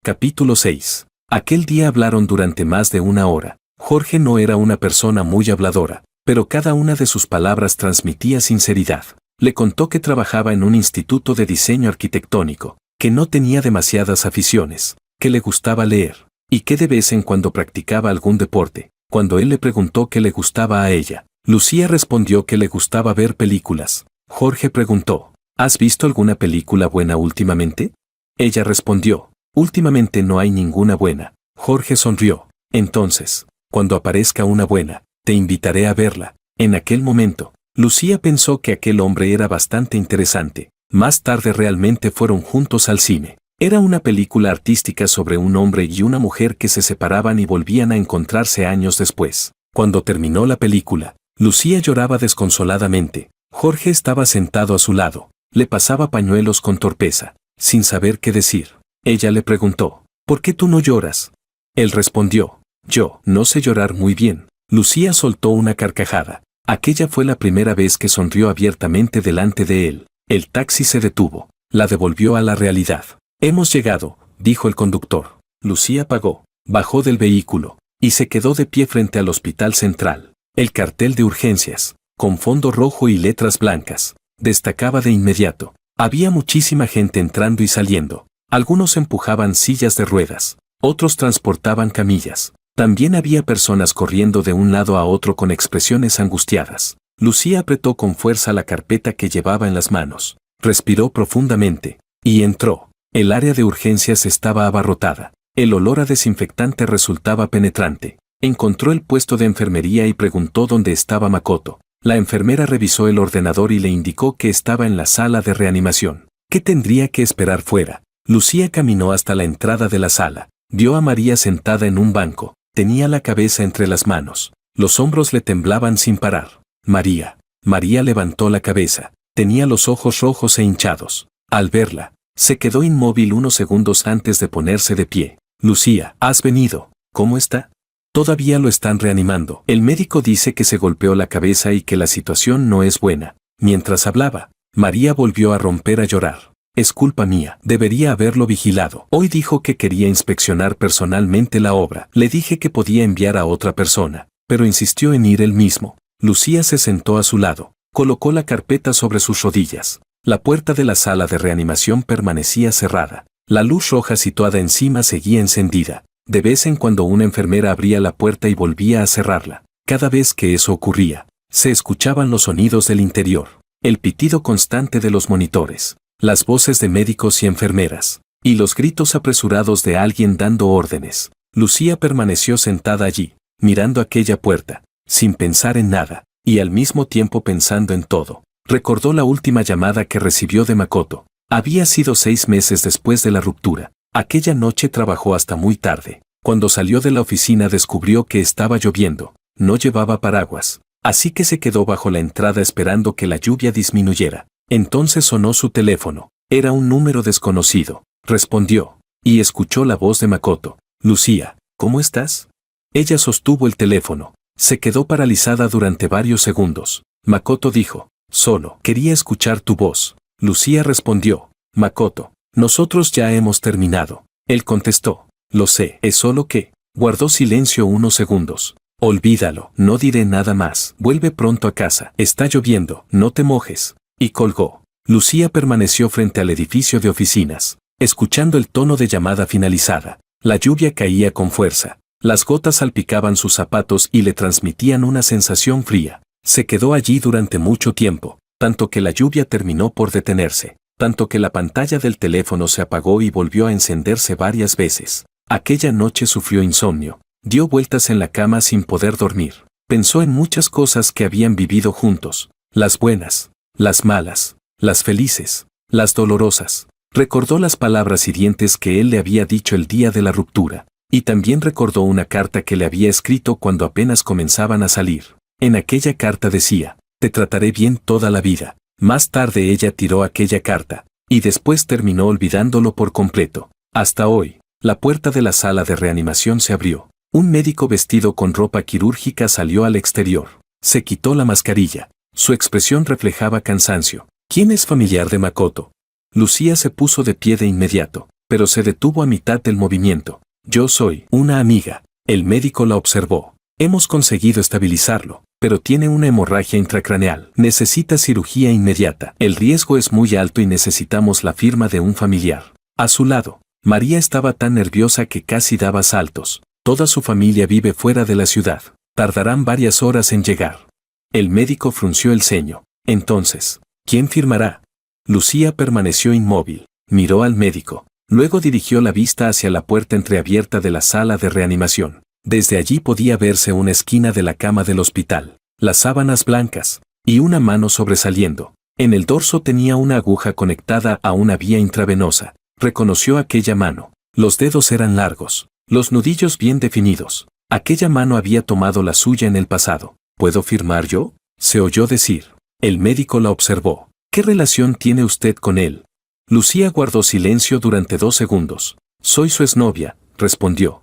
S1: Capítulo 6. Aquel día hablaron durante más de 1 hora. Jorge no era una persona muy habladora, pero cada una de sus palabras transmitía sinceridad. Le contó que trabajaba en un instituto de diseño arquitectónico, que no tenía demasiadas aficiones, que le gustaba leer, y que de vez en cuando practicaba algún deporte. Cuando él le preguntó qué le gustaba a ella, Lucía respondió que le gustaba ver películas. Jorge preguntó, ¿has visto alguna película buena últimamente? Ella respondió, últimamente no hay ninguna buena. Jorge sonrió. Entonces, cuando aparezca una buena, te invitaré a verla. En aquel momento, Lucía pensó que aquel hombre era bastante interesante. Más tarde realmente fueron juntos al cine. Era una película artística sobre un hombre y una mujer que se separaban y volvían a encontrarse años después. Cuando terminó la película, Lucía lloraba desconsoladamente. Jorge estaba sentado a su lado. Le pasaba pañuelos con torpeza, sin saber qué decir. Ella le preguntó, ¿por qué tú no lloras? Él respondió, yo no sé llorar muy bien. Lucía soltó una carcajada. Aquella fue la primera vez que sonrió abiertamente delante de él. El taxi se detuvo. La devolvió a la realidad. Hemos llegado, dijo el conductor. Lucía pagó, bajó del vehículo, y se quedó de pie frente al hospital central. El cartel de urgencias, con fondo rojo y letras blancas, destacaba de inmediato. Había muchísima gente entrando y saliendo. Algunos empujaban sillas de ruedas, otros transportaban camillas. También había personas corriendo de un lado a otro con expresiones angustiadas. Lucía apretó con fuerza la carpeta que llevaba en las manos, respiró profundamente, y entró. El área de urgencias estaba abarrotada. El olor a desinfectante resultaba penetrante. Encontró el puesto de enfermería y preguntó dónde estaba Makoto. La enfermera revisó el ordenador y le indicó que estaba en la sala de reanimación. ¿Qué tendría que esperar fuera? Lucía caminó hasta la entrada de la sala. Vio a María sentada en un banco. Tenía la cabeza entre las manos. Los hombros le temblaban sin parar. María. María levantó la cabeza. Tenía los ojos rojos e hinchados. Al verla, se quedó inmóvil unos segundos antes de ponerse de pie. Lucía, ¿has venido? ¿Cómo está? Todavía lo están reanimando. El médico dice que se golpeó la cabeza y que la situación no es buena. Mientras hablaba, María volvió a romper a llorar. Es culpa mía, debería haberlo vigilado. Hoy dijo que quería inspeccionar personalmente la obra. Le dije que podía enviar a otra persona, pero insistió en ir él mismo. Lucía se sentó a su lado, colocó la carpeta sobre sus rodillas. La puerta de la sala de reanimación permanecía cerrada. La luz roja situada encima seguía encendida. De vez en cuando una enfermera abría la puerta y volvía a cerrarla. Cada vez que eso ocurría, se escuchaban los sonidos del interior, el pitido constante de los monitores, las voces de médicos y enfermeras, y los gritos apresurados de alguien dando órdenes. Lucía permaneció sentada allí, mirando aquella puerta, sin pensar en nada, y al mismo tiempo pensando en todo. Recordó la última llamada que recibió de Makoto. Había sido 6 meses después de la ruptura. Aquella noche trabajó hasta muy tarde. Cuando salió de la oficina descubrió que estaba lloviendo. No llevaba paraguas, así que se quedó bajo la entrada esperando que la lluvia disminuyera. Entonces sonó su teléfono. Era un número desconocido. Respondió, y escuchó la voz de Makoto. Lucía, ¿cómo estás? Ella sostuvo el teléfono. Se quedó paralizada durante varios segundos. Makoto dijo, solo quería escuchar tu voz. Lucía respondió, Makoto, nosotros ya hemos terminado. Él contestó, lo sé, es solo que. Guardó silencio unos segundos. Olvídalo, no diré nada más. Vuelve pronto a casa. Está lloviendo, no te mojes. Y colgó. Lucía permaneció frente al edificio de oficinas, escuchando el tono de llamada finalizada. La lluvia caía con fuerza. Las gotas salpicaban sus zapatos y le transmitían una sensación fría. Se quedó allí durante mucho tiempo, tanto que la lluvia terminó por detenerse, tanto que la pantalla del teléfono se apagó y volvió a encenderse varias veces. Aquella noche sufrió insomnio. Dio vueltas en la cama sin poder dormir. Pensó en muchas cosas que habían vivido juntos. Las buenas, las malas, las felices, las dolorosas. Recordó las palabras hirientes que él le había dicho el día de la ruptura. Y también recordó una carta que le había escrito cuando apenas comenzaban a salir. En aquella carta decía, te trataré bien toda la vida. Más tarde ella tiró aquella carta, y después terminó olvidándolo por completo. Hasta hoy, la puerta de la sala de reanimación se abrió. Un médico vestido con ropa quirúrgica salió al exterior. Se quitó la mascarilla. Su expresión reflejaba cansancio. ¿Quién es familiar de Makoto? Lucía se puso de pie de inmediato, pero se detuvo a mitad del movimiento. Yo soy una amiga. El médico la observó. Hemos conseguido estabilizarlo, pero tiene una hemorragia intracraneal. Necesita cirugía inmediata. El riesgo es muy alto y necesitamos la firma de un familiar. A su lado, María estaba tan nerviosa que casi daba saltos. Toda su familia vive fuera de la ciudad. Tardarán varias horas en llegar. El médico frunció el ceño. Entonces, ¿quién firmará? Lucía permaneció inmóvil. Miró al médico. Luego dirigió la vista hacia la puerta entreabierta de la sala de reanimación. Desde allí podía verse una esquina de la cama del hospital, las sábanas blancas, y una mano sobresaliendo. En el dorso tenía una aguja conectada a una vía intravenosa. Reconoció aquella mano. Los dedos eran largos, los nudillos bien definidos. Aquella mano había tomado la suya en el pasado. ¿Puedo firmar yo? Se oyó decir. El médico la observó. ¿Qué relación tiene usted con él? Lucía guardó silencio durante 2 segundos. Soy su exnovia, respondió.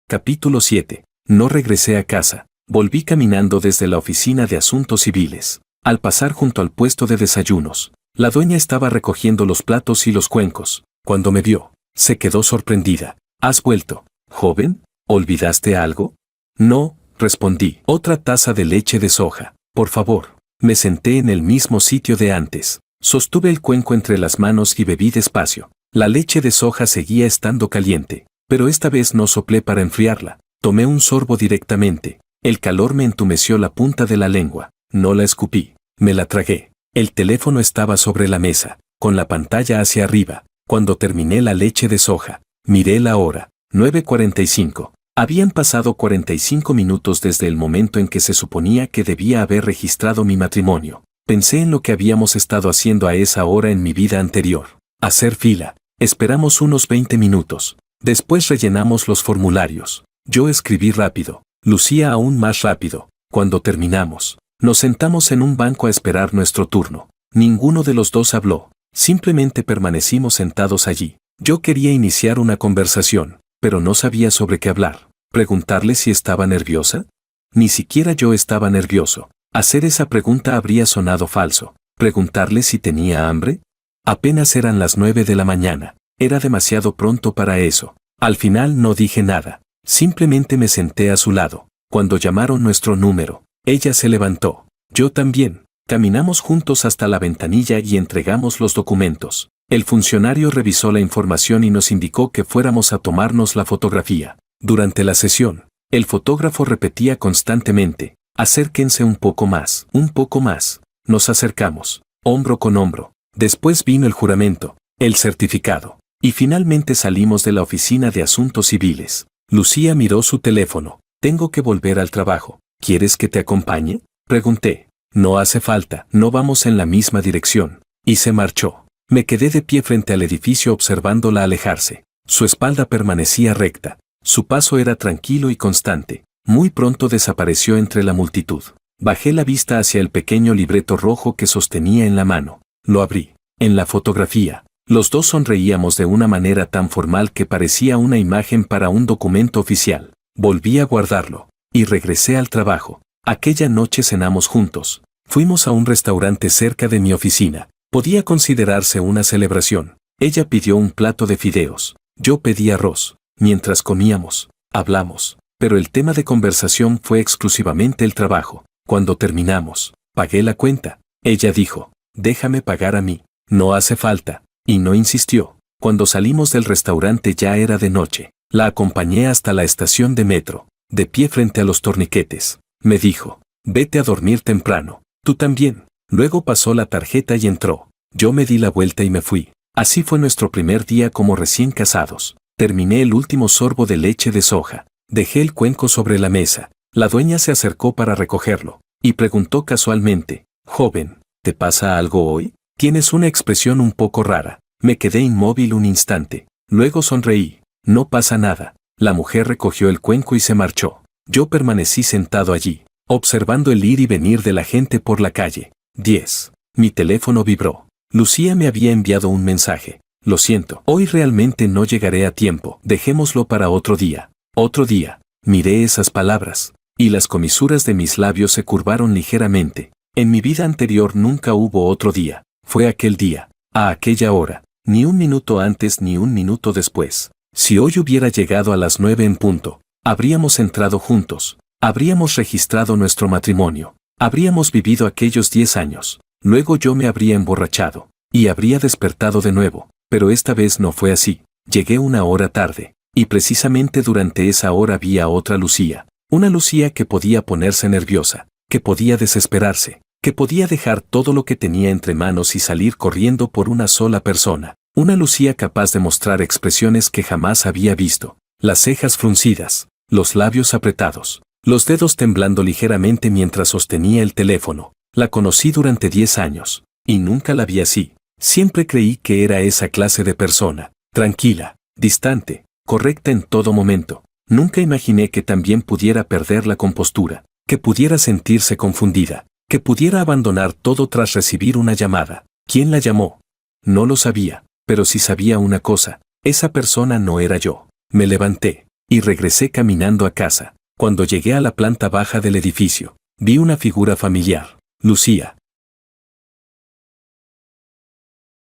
S1: Capítulo 7. No regresé a casa. Volví caminando desde la oficina de asuntos civiles. Al pasar junto al puesto de desayunos, la dueña estaba recogiendo los platos y los cuencos. Cuando me vio, se quedó sorprendida. ¿Has vuelto, joven? ¿Olvidaste algo? No, respondí. Otra taza de leche de soja, por favor. Me senté en el mismo sitio de antes. Sostuve el cuenco entre las manos y bebí despacio. La leche de soja seguía estando caliente, pero esta vez no soplé para enfriarla. Tomé un sorbo directamente. El calor me entumeció la punta de la lengua. No la escupí. Me la tragué. El teléfono estaba sobre la mesa, con la pantalla hacia arriba. Cuando terminé la leche de soja, miré la hora. 9:45. Habían pasado 45 minutos desde el momento en que se suponía que debía haber registrado mi matrimonio. Pensé en lo que habíamos estado haciendo a esa hora en mi vida anterior. Hacer fila. Esperamos unos 20 minutos. Después rellenamos los formularios. Yo escribí rápido. Lucía aún más rápido. Cuando terminamos, nos sentamos en un banco a esperar nuestro turno. Ninguno de los dos habló. Simplemente permanecimos sentados allí. Yo quería iniciar una conversación, pero no sabía sobre qué hablar. ¿Preguntarle si estaba nerviosa? Ni siquiera yo estaba nervioso. Hacer esa pregunta habría sonado falso. ¿Preguntarle si tenía hambre? Apenas eran las 9 de la mañana. Era demasiado pronto para eso. Al final no dije nada. Simplemente me senté a su lado. Cuando llamaron nuestro número, ella se levantó. Yo también. Caminamos juntos hasta la ventanilla y entregamos los documentos. El funcionario revisó la información y nos indicó que fuéramos a tomarnos la fotografía. Durante la sesión, el fotógrafo repetía constantemente, acérquense un poco más, un poco más. Nos acercamos, hombro con hombro. Después vino el juramento, el certificado. Y finalmente salimos de la oficina de asuntos civiles. Lucía miró su teléfono. Tengo que volver al trabajo. ¿Quieres que te acompañe? Pregunté. No hace falta, no vamos en la misma dirección. Y se marchó. Me quedé de pie frente al edificio observándola alejarse. Su espalda permanecía recta. Su paso era tranquilo y constante. Muy pronto desapareció entre la multitud. Bajé la vista hacia el pequeño libreto rojo que sostenía en la mano. Lo abrí. En la fotografía, los dos sonreíamos de una manera tan formal que parecía una imagen para un documento oficial. Volví a guardarlo. Y regresé al trabajo. Aquella noche cenamos juntos. Fuimos a un restaurante cerca de mi oficina. Podía considerarse una celebración. Ella pidió un plato de fideos. Yo pedí arroz. Mientras comíamos, hablamos. Pero el tema de conversación fue exclusivamente el trabajo. Cuando terminamos, pagué la cuenta. Ella dijo, déjame pagar a mí. No hace falta. Y no insistió. Cuando salimos del restaurante ya era de noche. La acompañé hasta la estación de metro. De pie frente a los torniquetes. Me dijo, vete a dormir temprano. Tú también. Luego pasó la tarjeta y entró. Yo me di la vuelta y me fui. Así fue nuestro primer día como recién casados. Terminé el último sorbo de leche de soja. Dejé el cuenco sobre la mesa. La dueña se acercó para recogerlo. Y preguntó casualmente, joven, ¿te pasa algo hoy? Tienes una expresión un poco rara. Me quedé inmóvil un instante. Luego sonreí. No pasa nada. La mujer recogió el cuenco y se marchó. Yo permanecí sentado allí, observando el ir y venir de la gente por la calle. 10. Mi teléfono vibró. Lucía me había enviado un mensaje. Lo siento, hoy realmente no llegaré a tiempo. Dejémoslo para otro día. Otro día. Miré esas palabras, y las comisuras de mis labios se curvaron ligeramente. En mi vida anterior nunca hubo otro día. Fue aquel día, a aquella hora, ni un minuto antes ni un minuto después. Si hoy hubiera llegado a las 9 en punto, habríamos entrado juntos, habríamos registrado nuestro matrimonio, habríamos vivido aquellos 10 años, luego yo me habría emborrachado, y habría despertado de nuevo, pero esta vez no fue así. Llegué una hora tarde, y precisamente durante esa hora vi a otra Lucía, una Lucía que podía ponerse nerviosa, que podía desesperarse, que podía dejar todo lo que tenía entre manos y salir corriendo por una sola persona. Una Lucía capaz de mostrar expresiones que jamás había visto, las cejas fruncidas, los labios apretados, los dedos temblando ligeramente mientras sostenía el teléfono. La conocí durante 10 años, y nunca la vi así. Siempre creí que era esa clase de persona, tranquila, distante, correcta en todo momento. Nunca imaginé que también pudiera perder la compostura, que pudiera sentirse confundida, que pudiera abandonar todo tras recibir una llamada. ¿Quién la llamó? No lo sabía. Pero sí sabía una cosa, esa persona no era yo. Me levanté, y regresé caminando a casa. Cuando llegué a la planta baja del edificio, vi una figura familiar, Lucía.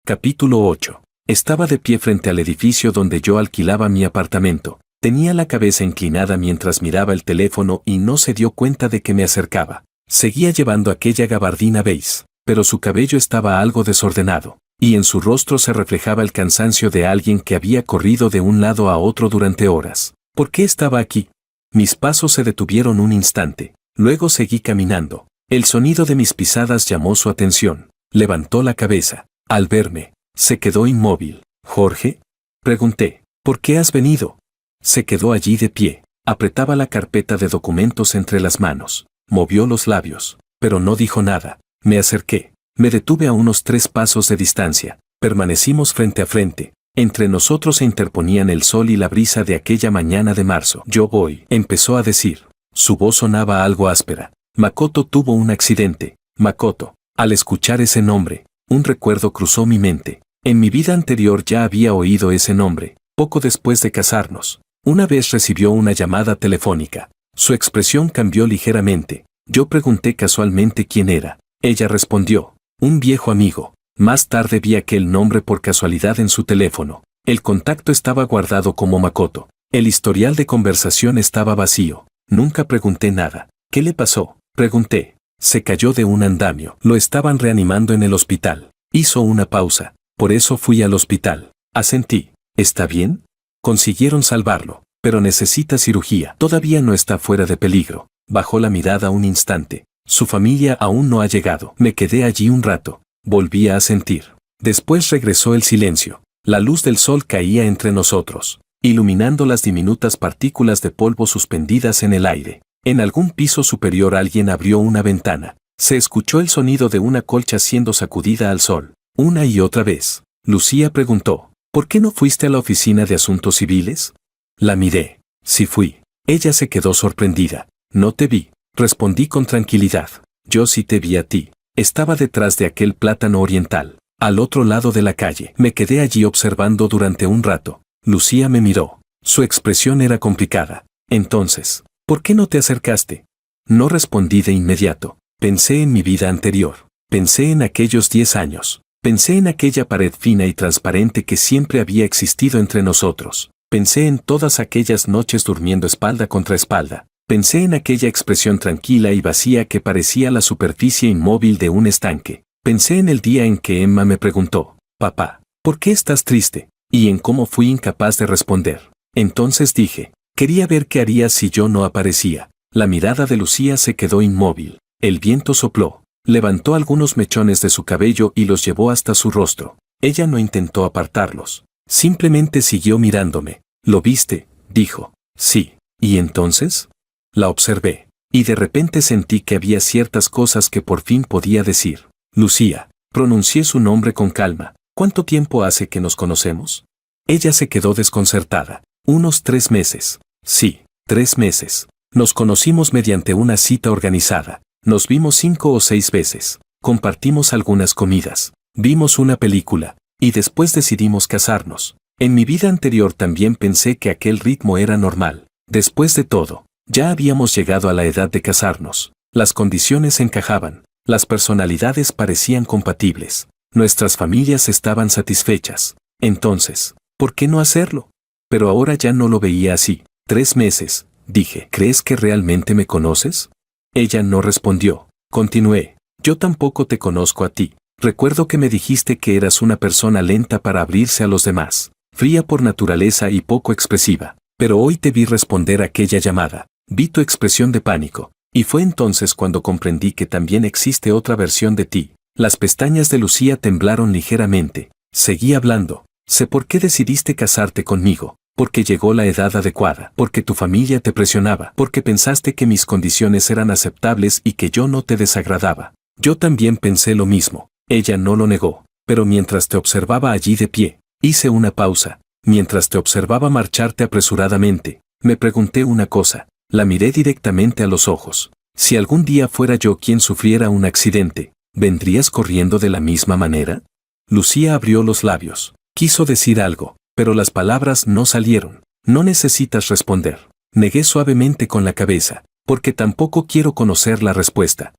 S1: Capítulo 8. Estaba de pie frente al edificio donde yo alquilaba mi apartamento. Tenía la cabeza inclinada mientras miraba el teléfono y no se dio cuenta de que me acercaba. Seguía llevando aquella gabardina beige, pero su cabello estaba algo desordenado. Y en su rostro se reflejaba el cansancio de alguien que había corrido de un lado a otro durante horas. ¿Por qué estaba aquí? Mis pasos se detuvieron un instante, luego seguí caminando. El sonido de mis pisadas llamó su atención. Levantó la cabeza. Al verme, se quedó inmóvil. ¿Jorge? Pregunté. ¿Por qué has venido? Se quedó allí de pie. Apretaba la carpeta de documentos entre las manos. Movió los labios, pero no dijo nada. Me acerqué. Me detuve a unos 3 pasos de distancia. Permanecimos frente a frente. Entre nosotros se interponían el sol y la brisa de aquella mañana de marzo. Yo voy, empezó a decir. Su voz sonaba algo áspera. Makoto tuvo un accidente. Makoto. Al escuchar ese nombre, un recuerdo cruzó mi mente. En mi vida anterior ya había oído ese nombre. Poco después de casarnos, una vez recibió una llamada telefónica. Su expresión cambió ligeramente. Yo pregunté casualmente quién era. Ella respondió. Un viejo amigo. Más tarde vi aquel nombre por casualidad en su teléfono. El contacto estaba guardado como Makoto. El historial de conversación estaba vacío. Nunca pregunté nada. ¿Qué le pasó? Pregunté. Se cayó de un andamio. Lo estaban reanimando en el hospital. Hizo una pausa. Por eso fui al hospital. Asentí. ¿Está bien? Consiguieron salvarlo, pero necesita cirugía. Todavía no está fuera de peligro. Bajó la mirada un instante. Su familia aún no ha llegado. Me quedé allí un rato. Volví a asentir. Después regresó el silencio. La luz del sol caía entre nosotros, iluminando las diminutas partículas de polvo suspendidas en el aire. En algún piso superior alguien abrió una ventana. Se escuchó el sonido de una colcha siendo sacudida al sol. Una y otra vez. Lucía preguntó, ¿por qué no fuiste a la oficina de asuntos civiles? La miré. Sí fui. Ella se quedó sorprendida. No te vi, respondí con tranquilidad. Yo sí te vi a ti. Estaba detrás de aquel plátano oriental, al otro lado de la calle. Me quedé allí observando durante un rato. Lucía me miró. Su expresión era complicada. Entonces, ¿por qué no te acercaste? No respondí de inmediato. Pensé en mi vida anterior. Pensé en aquellos 10 años. Pensé en aquella pared fina y transparente que siempre había existido entre nosotros. Pensé en todas aquellas noches durmiendo espalda contra espalda. Pensé en aquella expresión tranquila y vacía que parecía la superficie inmóvil de un estanque. Pensé en el día en que Emma me preguntó, papá, ¿por qué estás triste? Y en cómo fui incapaz de responder. Entonces dije, quería ver qué harías si yo no aparecía. La mirada de Lucía se quedó inmóvil. El viento sopló, levantó algunos mechones de su cabello y los llevó hasta su rostro. Ella no intentó apartarlos. Simplemente siguió mirándome. ¿Lo viste?, dijo. Sí. ¿Y entonces? La observé. Y de repente sentí que había ciertas cosas que por fin podía decir. Lucía. Pronuncié su nombre con calma. ¿Cuánto tiempo hace que nos conocemos? Ella se quedó desconcertada. Unos 3 meses. Sí, 3 meses. Nos conocimos mediante una cita organizada. Nos vimos 5 o 6 veces. Compartimos algunas comidas. Vimos una película. Y después decidimos casarnos. En mi vida anterior también pensé que aquel ritmo era normal. Después de todo, ya habíamos llegado a la edad de casarnos. Las condiciones encajaban. Las personalidades parecían compatibles. Nuestras familias estaban satisfechas. Entonces, ¿por qué no hacerlo? Pero ahora ya no lo veía así. 3 meses, dije. ¿Crees que realmente me conoces? Ella no respondió. Continué. Yo tampoco te conozco a ti. Recuerdo que me dijiste que eras una persona lenta para abrirse a los demás, fría por naturaleza y poco expresiva. Pero hoy te vi responder aquella llamada. Vi tu expresión de pánico. Y fue entonces cuando comprendí que también existe otra versión de ti. Las pestañas de Lucía temblaron ligeramente. Seguí hablando. Sé por qué decidiste casarte conmigo. Porque llegó la edad adecuada. Porque tu familia te presionaba. Porque pensaste que mis condiciones eran aceptables y que yo no te desagradaba. Yo también pensé lo mismo. Ella no lo negó. Pero mientras te observaba allí de pie, hice una pausa. Mientras te observaba marcharte apresuradamente, me pregunté una cosa. La miré directamente a los ojos. Si algún día fuera yo quien sufriera un accidente, ¿vendrías corriendo de la misma manera? Lucía abrió los labios. Quiso decir algo, pero las palabras no salieron. No necesitas responder. Negué suavemente con la cabeza, porque tampoco quiero conocer la respuesta.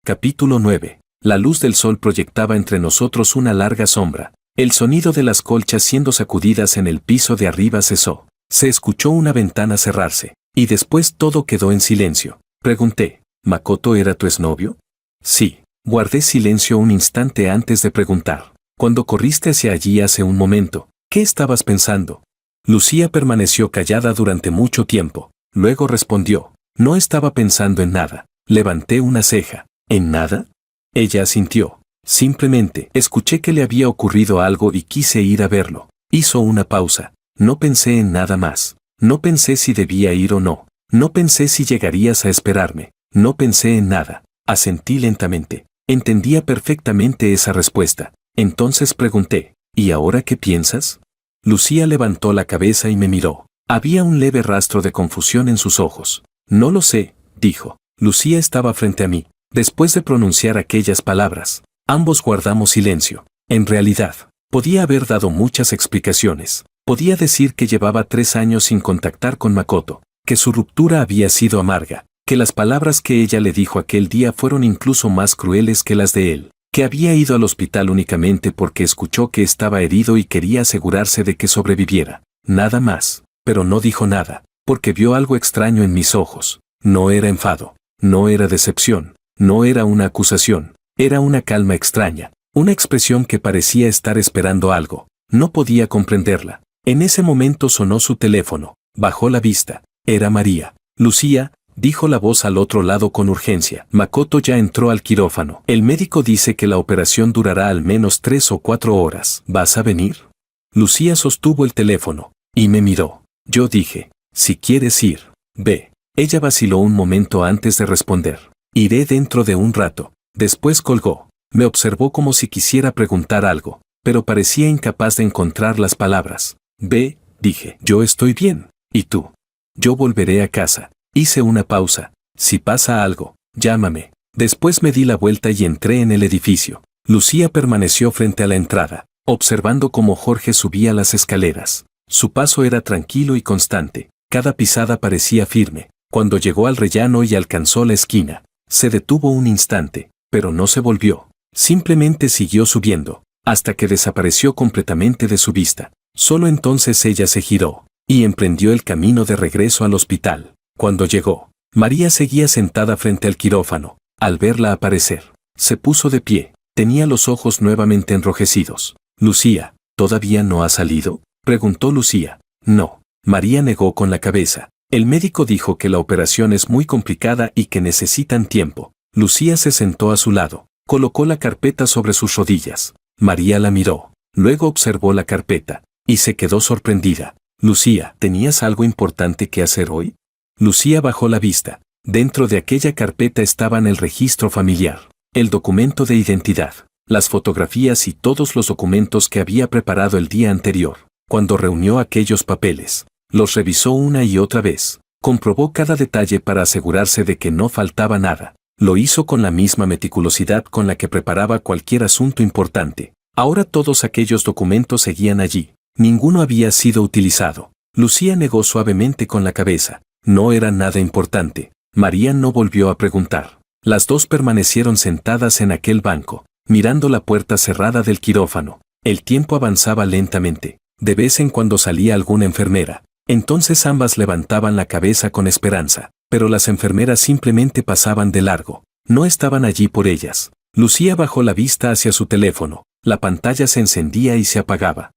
S1: Capítulo 9. La luz del sol proyectaba entre nosotros una larga sombra. El sonido de las colchas siendo sacudidas en el piso de arriba cesó. Se escuchó una ventana cerrarse, y después todo quedó en silencio. Pregunté, ¿Makoto era tu exnovio? Sí. Guardé silencio un instante antes de preguntar. Cuando corriste hacia allí hace un momento, ¿qué estabas pensando? Lucía permaneció callada durante mucho tiempo. Luego respondió, no estaba pensando en nada. Levanté una ceja. ¿En nada? Ella asintió. Simplemente escuché que le había ocurrido algo y quise ir a verlo. Hizo una pausa. No pensé en nada más. No pensé si debía ir o no. No pensé si llegarías a esperarme. No pensé en nada. Asentí lentamente. Entendía perfectamente esa respuesta. Entonces pregunté, ¿y ahora qué piensas? Lucía levantó la cabeza y me miró. Había un leve rastro de confusión en sus ojos. No lo sé, dijo. Lucía estaba frente a mí. Después de pronunciar aquellas palabras, ambos guardamos silencio. En realidad, podía haber dado muchas explicaciones. Podía decir que llevaba 3 años sin contactar con Makoto, que su ruptura había sido amarga, que las palabras que ella le dijo aquel día fueron incluso más crueles que las de él, que había ido al hospital únicamente porque escuchó que estaba herido y quería asegurarse de que sobreviviera. Nada más, pero no dijo nada, porque vio algo extraño en mis ojos. No era enfado, no era decepción. No era una acusación, era una calma extraña, una expresión que parecía estar esperando algo. No podía comprenderla. En ese momento sonó su teléfono. Bajó la vista. Era María. Lucía, dijo la voz al otro lado con urgencia. Makoto ya entró al quirófano. El médico dice que la operación durará al menos 3 o 4 horas. ¿Vas a venir? Lucía sostuvo el teléfono y me miró. Yo dije, si quieres ir, ve. Ella vaciló un momento antes de responder. Iré dentro de un rato. Después colgó. Me observó como si quisiera preguntar algo, pero parecía incapaz de encontrar las palabras. Ve, dije. Yo estoy bien. ¿Y tú? Yo volveré a casa. Hice una pausa. Si pasa algo, llámame. Después me di la vuelta y entré en el edificio. Lucía permaneció frente a la entrada, observando cómo Jorge subía las escaleras. Su paso era tranquilo y constante. Cada pisada parecía firme. Cuando llegó al rellano y alcanzó la esquina, se detuvo un instante, pero no se volvió. Simplemente siguió subiendo, hasta que desapareció completamente de su vista. Solo entonces ella se giró y emprendió el camino de regreso al hospital. Cuando llegó, María seguía sentada frente al quirófano. Al verla aparecer, se puso de pie. Tenía los ojos nuevamente enrojecidos. «Lucía, ¿todavía no ha salido?», preguntó Lucía. «No». María negó con la cabeza. «El médico dijo que la operación es muy complicada y que necesitan tiempo». Lucía se sentó a su lado. Colocó la carpeta sobre sus rodillas. María la miró. Luego observó la carpeta y se quedó sorprendida. «Lucía, ¿tenías algo importante que hacer hoy?». Lucía bajó la vista. Dentro de aquella carpeta estaban el registro familiar, el documento de identidad, las fotografías y todos los documentos que había preparado el día anterior. Cuando reunió aquellos papeles, los revisó una y otra vez. Comprobó cada detalle para asegurarse de que no faltaba nada. Lo hizo con la misma meticulosidad con la que preparaba cualquier asunto importante. Ahora todos aquellos documentos seguían allí. Ninguno había sido utilizado. Lucía negó suavemente con la cabeza. No era nada importante. María no volvió a preguntar. Las dos permanecieron sentadas en aquel banco, mirando la puerta cerrada del quirófano. El tiempo avanzaba lentamente. De vez en cuando salía alguna enfermera. Entonces ambas levantaban la cabeza con esperanza, pero las enfermeras simplemente pasaban de largo. No estaban allí por ellas. Lucía bajó la vista hacia su teléfono. La pantalla se encendía y se apagaba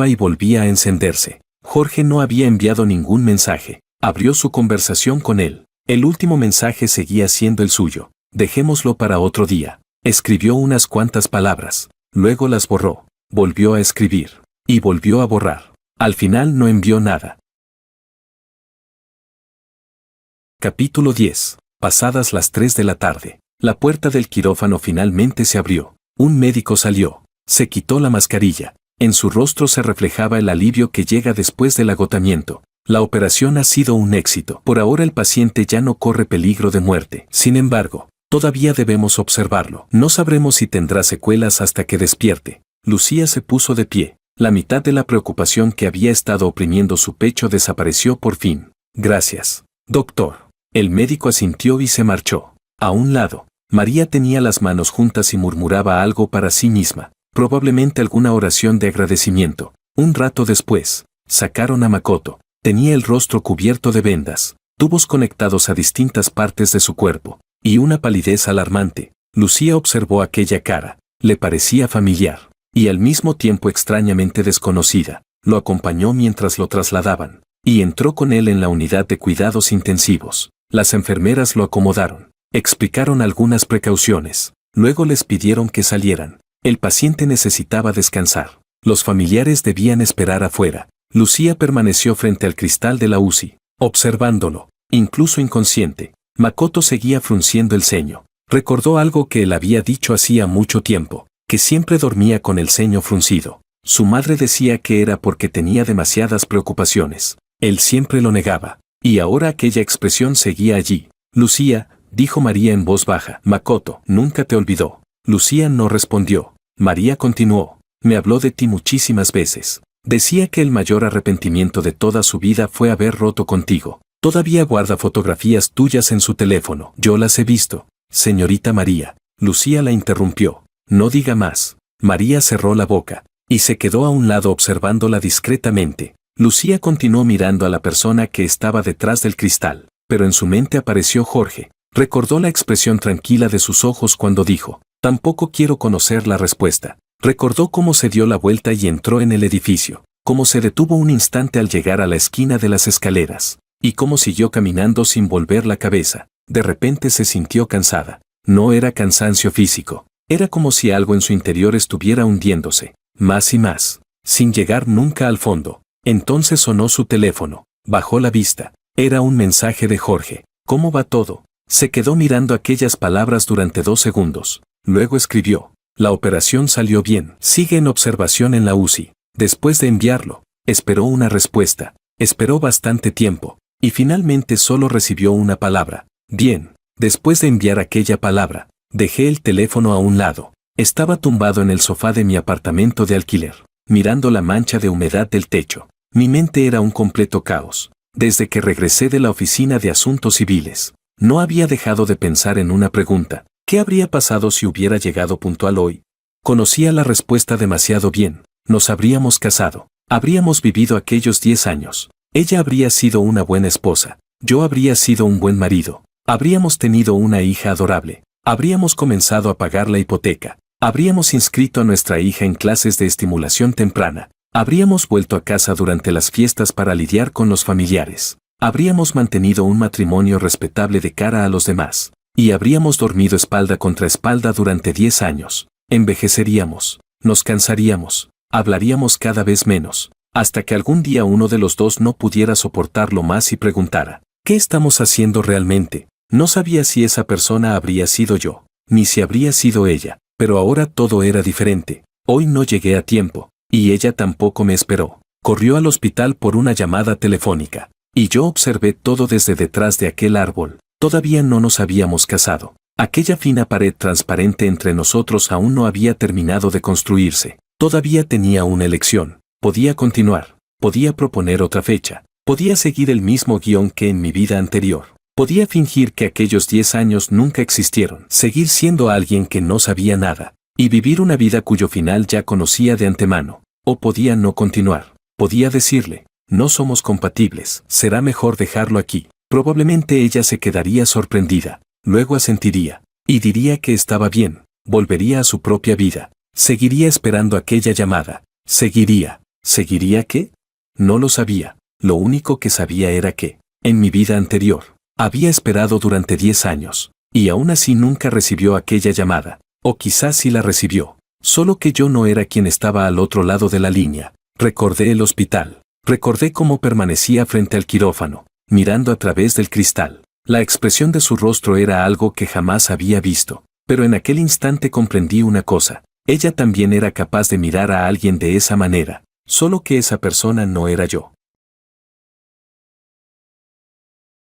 S1: y volvía a encenderse. Jorge no había enviado ningún mensaje. Abrió su conversación con él. El último mensaje seguía siendo el suyo. «Dejémoslo para otro día». Escribió unas cuantas palabras. Luego las borró. Volvió a escribir. Y volvió a borrar. Al final no envió nada. Capítulo 10. Pasadas las 3 de la tarde. La puerta del quirófano finalmente se abrió. Un médico salió. Se quitó la mascarilla. En su rostro se reflejaba el alivio que llega después del agotamiento. La operación ha sido un éxito. Por ahora el paciente ya no corre peligro de muerte. Sin embargo, todavía debemos observarlo. No sabremos si tendrá secuelas hasta que despierte. Lucía se puso de pie. La mitad de la preocupación que había estado oprimiendo su pecho desapareció por fin. «Gracias, doctor». El médico asintió y se marchó. A un lado, María tenía las manos juntas y murmuraba algo para sí misma. Probablemente alguna oración de agradecimiento. Un rato después, sacaron a Makoto. Tenía el rostro cubierto de vendas, tubos conectados a distintas partes de su cuerpo, y una palidez alarmante. Lucía observó aquella cara. Le parecía familiar, y al mismo tiempo extrañamente desconocida. Lo acompañó mientras lo trasladaban, y entró con él en la unidad de cuidados intensivos. Las enfermeras lo acomodaron, explicaron algunas precauciones, luego les pidieron que salieran. El paciente necesitaba descansar. Los familiares debían esperar afuera. Lucía permaneció frente al cristal de la UCI, observándolo, incluso inconsciente. Makoto seguía frunciendo el ceño. Recordó algo que él había dicho hacía mucho tiempo, que siempre dormía con el ceño fruncido. Su madre decía que era porque tenía demasiadas preocupaciones. Él siempre lo negaba, y ahora aquella expresión seguía allí. «Lucía», dijo María en voz baja. «Makoto nunca te olvidó». Lucía no respondió. María continuó. «Me habló de ti muchísimas veces. Decía que el mayor arrepentimiento de toda su vida fue haber roto contigo. Todavía guarda fotografías tuyas en su teléfono. Yo las he visto». «Señorita María». Lucía la interrumpió. «No diga más». María cerró la boca y se quedó a un lado observándola discretamente. Lucía continuó mirando a la persona que estaba detrás del cristal, pero en su mente apareció Jorge. Recordó la expresión tranquila de sus ojos cuando dijo: «Tampoco quiero conocer la respuesta». Recordó cómo se dio la vuelta y entró en el edificio, cómo se detuvo un instante al llegar a la esquina de las escaleras, y cómo siguió caminando sin volver la cabeza. De repente se sintió cansada. No era cansancio físico, era como si algo en su interior estuviera hundiéndose, más y más, sin llegar nunca al fondo. Entonces sonó su teléfono. Bajó la vista. Era un mensaje de Jorge. «¿Cómo va todo?». Se quedó mirando aquellas palabras durante 2 segundos. Luego escribió: «La operación salió bien. Sigue en observación en la UCI». Después de enviarlo, Esperó una respuesta. Esperó bastante tiempo. Y finalmente solo recibió una palabra. Bien. Después de enviar aquella palabra, dejé el teléfono a un lado. Estaba tumbado en el sofá de mi apartamento de alquiler, mirando la mancha de humedad del techo. Mi mente era un completo caos. Desde que regresé de la oficina de asuntos civiles, no había dejado de pensar en una pregunta. ¿Qué habría pasado si hubiera llegado puntual hoy? Conocía la respuesta demasiado bien. Nos habríamos casado. Habríamos vivido aquellos 10 años. Ella habría sido una buena esposa. Yo habría sido un buen marido. Habríamos tenido una hija adorable. Habríamos comenzado a pagar la hipoteca. Habríamos inscrito a nuestra hija en clases de estimulación temprana. Habríamos vuelto a casa durante las fiestas para lidiar con los familiares. Habríamos mantenido un matrimonio respetable de cara a los demás. Y habríamos dormido espalda contra espalda durante 10 años. Envejeceríamos. Nos cansaríamos. Hablaríamos cada vez menos. Hasta que algún día uno de los dos no pudiera soportarlo más y preguntara, ¿qué estamos haciendo realmente? No sabía si esa persona habría sido yo, ni si habría sido ella, pero ahora todo era diferente. Hoy no llegué a tiempo, y ella tampoco me esperó. Corrió al hospital por una llamada telefónica, y yo observé todo desde detrás de aquel árbol. Todavía no nos habíamos casado. Aquella fina pared transparente entre nosotros aún no había terminado de construirse. Todavía tenía una elección. Podía continuar, podía proponer otra fecha, podía seguir el mismo guión que en mi vida anterior. Podía fingir que aquellos 10 años nunca existieron, seguir siendo alguien que no sabía nada, y vivir una vida cuyo final ya conocía de antemano. O podía no continuar. Podía decirle, no somos compatibles, será mejor dejarlo aquí. Probablemente ella se quedaría sorprendida, luego asentiría, y diría que estaba bien, volvería a su propia vida, seguiría esperando aquella llamada, ¿Seguiría qué? No lo sabía. Lo único que sabía era que, en mi vida anterior, había esperado durante 10 años, y aún así nunca recibió aquella llamada, o quizás sí la recibió, solo que yo no era quien estaba al otro lado de la línea. Recordé el hospital, recordé cómo permanecía frente al quirófano, mirando a través del cristal. La expresión de su rostro era algo que jamás había visto, pero en aquel instante comprendí una cosa. Ella también era capaz de mirar a alguien de esa manera, solo que esa persona no era yo.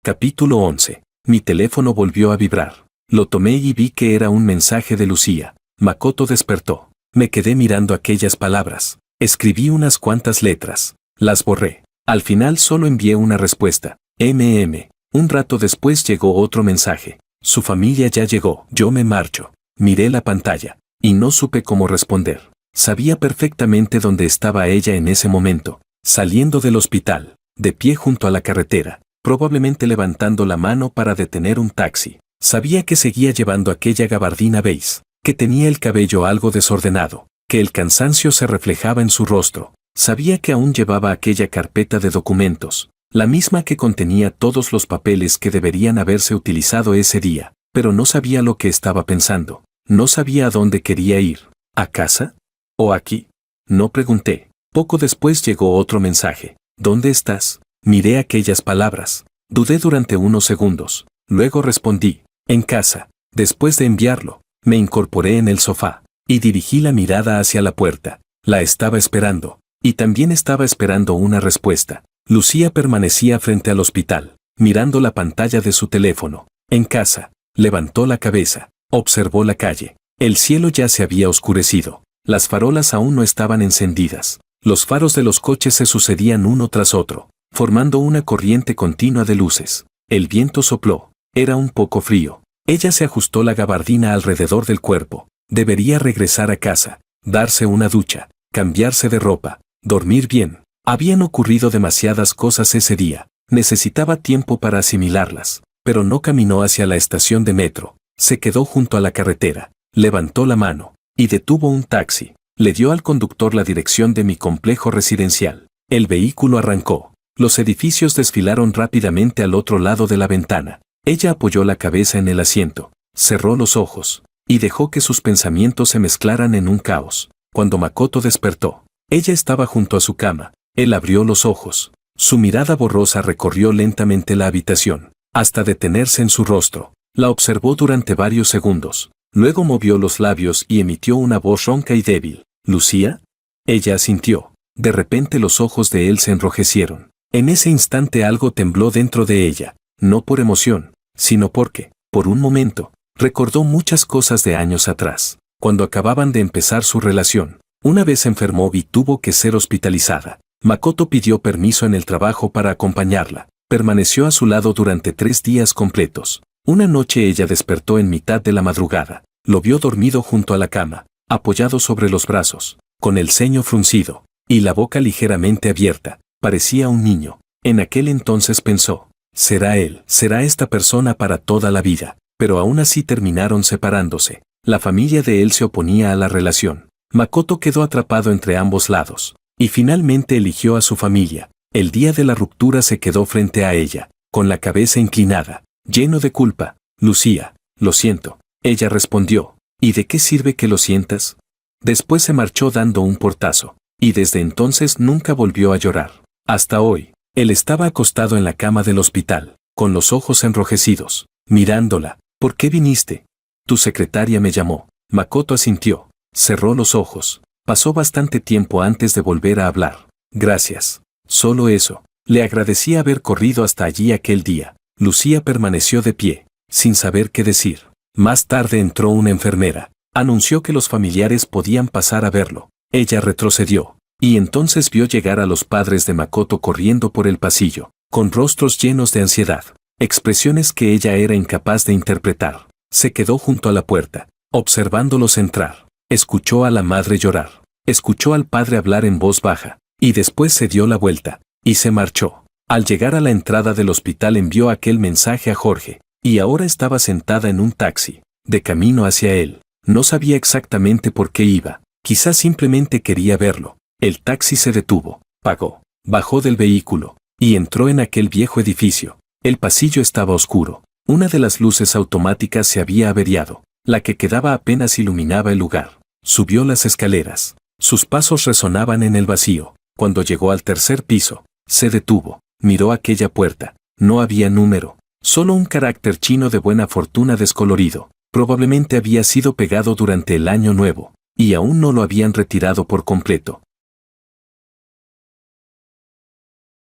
S1: Capítulo 11. Mi teléfono volvió a vibrar. Lo tomé y vi que era un mensaje de Lucía. Makoto despertó. Me quedé mirando aquellas palabras. Escribí unas cuantas letras. Las borré. Al final solo envié una respuesta. Un rato después llegó otro mensaje. Su familia ya llegó. Yo me marcho. Miré la pantalla. Y no supe cómo responder. Sabía perfectamente dónde estaba ella en ese momento, saliendo del hospital, de pie junto a la carretera, probablemente levantando la mano para detener un taxi. Sabía que seguía llevando aquella gabardina beige, que tenía el cabello algo desordenado, que el cansancio se reflejaba en su rostro. Sabía que aún llevaba aquella carpeta de documentos, la misma que contenía todos los papeles que deberían haberse utilizado ese día, pero no sabía lo que estaba pensando. No sabía a dónde quería ir. ¿A casa? ¿O aquí? No pregunté. Poco después llegó otro mensaje. ¿Dónde estás? Miré aquellas palabras. Dudé durante unos segundos. Luego respondí. En casa. Después de enviarlo, me incorporé en el sofá y dirigí la mirada hacia la puerta. La estaba esperando. Y también estaba esperando una respuesta. Lucía permanecía frente al hospital, mirando la pantalla de su teléfono. En casa. Levantó la cabeza. Observó la calle. El cielo ya se había oscurecido. Las farolas aún no estaban encendidas. Los faros de los coches se sucedían uno tras otro, formando una corriente continua de luces. El viento sopló. Era un poco frío. Ella se ajustó la gabardina alrededor del cuerpo. Debería regresar a casa, darse una ducha, cambiarse de ropa, dormir bien. Habían ocurrido demasiadas cosas ese día. Necesitaba tiempo para asimilarlas, pero no caminó hacia la estación de metro. Se quedó junto a la carretera, levantó la mano, y detuvo un taxi. Le dio al conductor la dirección de mi complejo residencial. El vehículo arrancó. Los edificios desfilaron rápidamente al otro lado de la ventana. Ella apoyó la cabeza en el asiento, cerró los ojos, y dejó que sus pensamientos se mezclaran en un caos. Cuando Makoto despertó, ella estaba junto a su cama. Él abrió los ojos. Su mirada borrosa recorrió lentamente la habitación, hasta detenerse en su rostro. La observó durante varios segundos. Luego movió los labios y emitió una voz ronca y débil. ¿Lucía? Ella asintió. De repente los ojos de él se enrojecieron. En ese instante algo tembló dentro de ella, no por emoción, sino porque, por un momento, recordó muchas cosas de años atrás, cuando acababan de empezar su relación. Una vez enfermó y tuvo que ser hospitalizada. Makoto pidió permiso en el trabajo para acompañarla. Permaneció a su lado durante 3 días completos. Una noche ella despertó en mitad de la madrugada. Lo vio dormido junto a la cama, apoyado sobre los brazos, con el ceño fruncido y la boca ligeramente abierta. Parecía un niño. En aquel entonces pensó, será él, será esta persona para toda la vida. Pero aún así terminaron separándose. La familia de él se oponía a la relación. Makoto quedó atrapado entre ambos lados. Y finalmente eligió a su familia. El día de la ruptura se quedó frente a ella, con la cabeza inclinada, lleno de culpa. Lucía, lo siento. Ella respondió, ¿y de qué sirve que lo sientas? Después se marchó dando un portazo. Y desde entonces nunca volvió a llorar. Hasta hoy, él estaba acostado en la cama del hospital, con los ojos enrojecidos, mirándola. ¿Por qué viniste? Tu secretaria me llamó. Makoto asintió. Cerró los ojos. Pasó bastante tiempo antes de volver a hablar. Gracias. Solo eso. Le agradecía haber corrido hasta allí aquel día. Lucía permaneció de pie, sin saber qué decir. Más tarde entró una enfermera. Anunció que los familiares podían pasar a verlo. Ella retrocedió. Y entonces vio llegar a los padres de Makoto corriendo por el pasillo, con rostros llenos de ansiedad. Expresiones que ella era incapaz de interpretar. Se quedó junto a la puerta, observándolos entrar. Escuchó a la madre llorar. Escuchó al padre hablar en voz baja. Y después se dio la vuelta. Y se marchó. Al llegar a la entrada del hospital envió aquel mensaje a Jorge. Y ahora estaba sentada en un taxi, de camino hacia él. No sabía exactamente por qué iba. Quizás simplemente quería verlo. El taxi se detuvo. Pagó. Bajó del vehículo. Y entró en aquel viejo edificio. El pasillo estaba oscuro. Una de las luces automáticas se había averiado. La que quedaba apenas iluminaba el lugar. Subió las escaleras. Sus pasos resonaban en el vacío. Cuando llegó al 3er piso, se detuvo. Miró aquella puerta. No había número. Solo un carácter chino de buena fortuna descolorido. Probablemente había sido pegado durante el año nuevo. Y aún no lo habían retirado por completo.